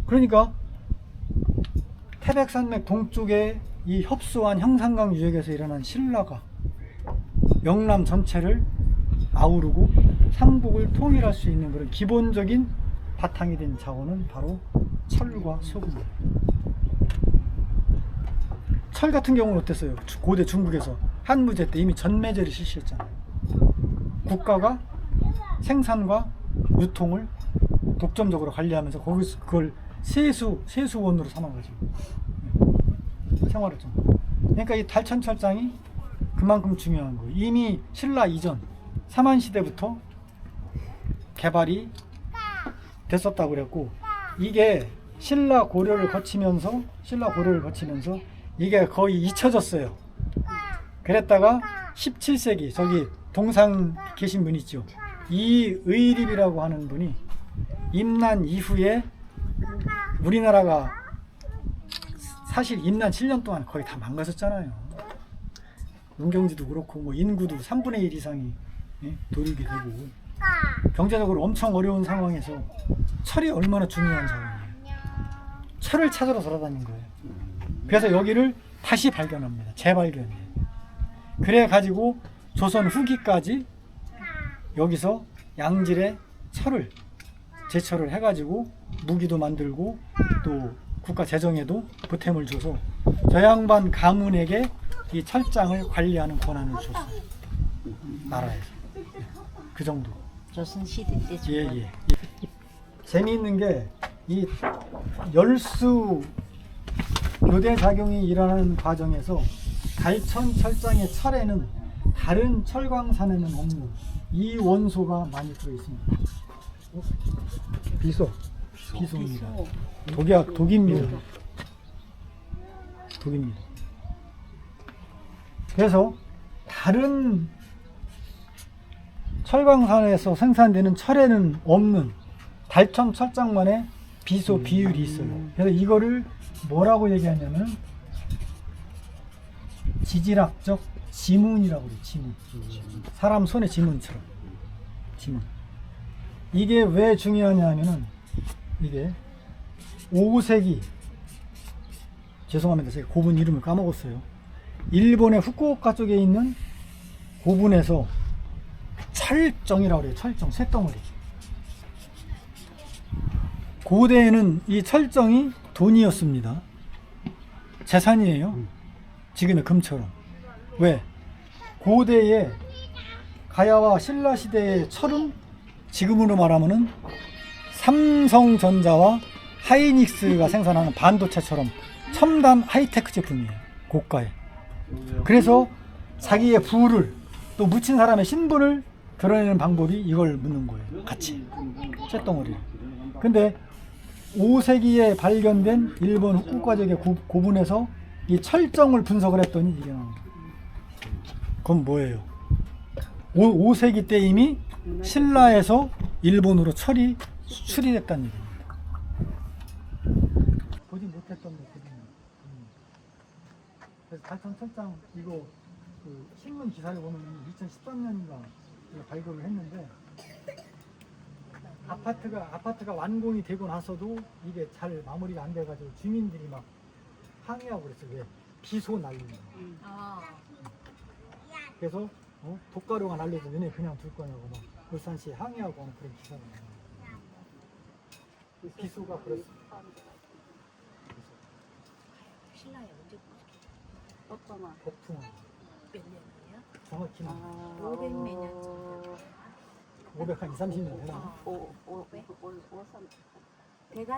A: 그러니까 태백산맥 동쪽에 이 협소한 형산강 유역에서 일어난 신라가 영남 전체를 아우르고 삼국을 통일할 수 있는 그런 기본적인 바탕이 된 자원은 바로 철과 소금이에요. 철 같은 경우는 어땠어요? 고대 중국에서 한무제 때 이미 전매제를 실시했잖아요. 국가가 생산과 유통을 독점적으로 관리하면서 거기서 그걸 세수원으로 삼아가지고 생활을 좀. 그러니까 이 달천 철장이 그만큼 중요한 거예요. 이미 신라 이전 삼한시대부터 개발이 됐었다고 그랬고, 이게 신라 고려를 거치면서 이게 거의 잊혀졌어요. 그랬다가 17세기 저기 동상 계신 분 있죠. 이의립이라고 하는 분이 임난 이후에 우리나라가 사실 임난 7년 동안 거의 다 망가졌잖아요. 농경지도 그렇고 뭐 인구도 3분의 1 이상이 도륙이 되고 경제적으로 엄청 어려운 상황에서 철이 얼마나 중요한 자원이에요. 철을 찾으러 돌아다닌 거예요. 그래서 여기를 다시 발견합니다. 재발견이에요. 그래 가지고 조선 후기까지 여기서 양질의 철을 제철을 해가지고 무기도 만들고 또 국가 재정에도 보탬을 줘서 저 양반 가문에게 이 철장을 관리하는 권한을 줬어요. 나라에서. 그 정도.
B: 조선시대 때
A: 예. 재미있는 게 이 열수 교대 작용이 일어나는 과정에서 달천 철장의 철에는 다른 철광산에는 없는 이 원소가 많이 들어있습니다. 비소입니다. 독입니다. 그래서 다른 철광산에서 생산되는 철에는 없는 달천 철장만의 비소 비율이 있어요. 그래서 이거를 뭐라고 얘기하냐면 지질학적 지문이라고 그래요. 지문. 사람 손의 지문처럼. 지문. 이게 왜 중요하냐 하면은 이게 5세기, 죄송합니다. 제가 고분 이름을 까먹었어요. 일본의 후쿠오카 쪽에 있는 고분에서 철정이라고 그래요. 철정, 쇳덩어리. 고대에는 이 철정이 돈이었습니다. 재산이에요. 지금의 금처럼. 왜? 고대의 가야와 신라 시대의 철은 지금으로 말하면은 삼성전자와 하이닉스가 생산하는 반도체처럼 첨단 하이테크 제품이에요. 고가의. 그래서 자기의 부를 또 묻힌 사람의 신분을 드러내는 방법이 이걸 묻는 거예요. 같이. 쇳덩어리를. 근데 5세기에 발견된 일본 후쿠오카 지역의 고분에서 이 철정을 분석을 했더니 이게 나온 거예요. 그건 뭐예요? 5세기 때 이미 신라에서 일본으로 철이 수출이 됐다는 얘기입니다. 보지 못했던 것들이. 그래서 달천 철장 이거 그 신문 기사를 보면 2013년인가 발굴을 했는데 아파트가 완공이 되고 나서도 이게 잘 마무리가 안 돼가지고 주민들이 막 항의하고 그랬어요. 왜? 비소 날리는 거. 그래서 독가루가 날려도 너네 그냥 둘 거냐고 막 울산시에 항의하고 하는 그런 기사가 나와요. 그 비소가 그렇습니다.
B: 신라에 언제
C: 어떤아?
A: 복숭아.
B: 몇 년이야?
A: 정확히는
B: 500 몇 년 정도.
A: 500한 2, 30년 되나?
C: 오, 5, 5, 5, 3.
B: 대가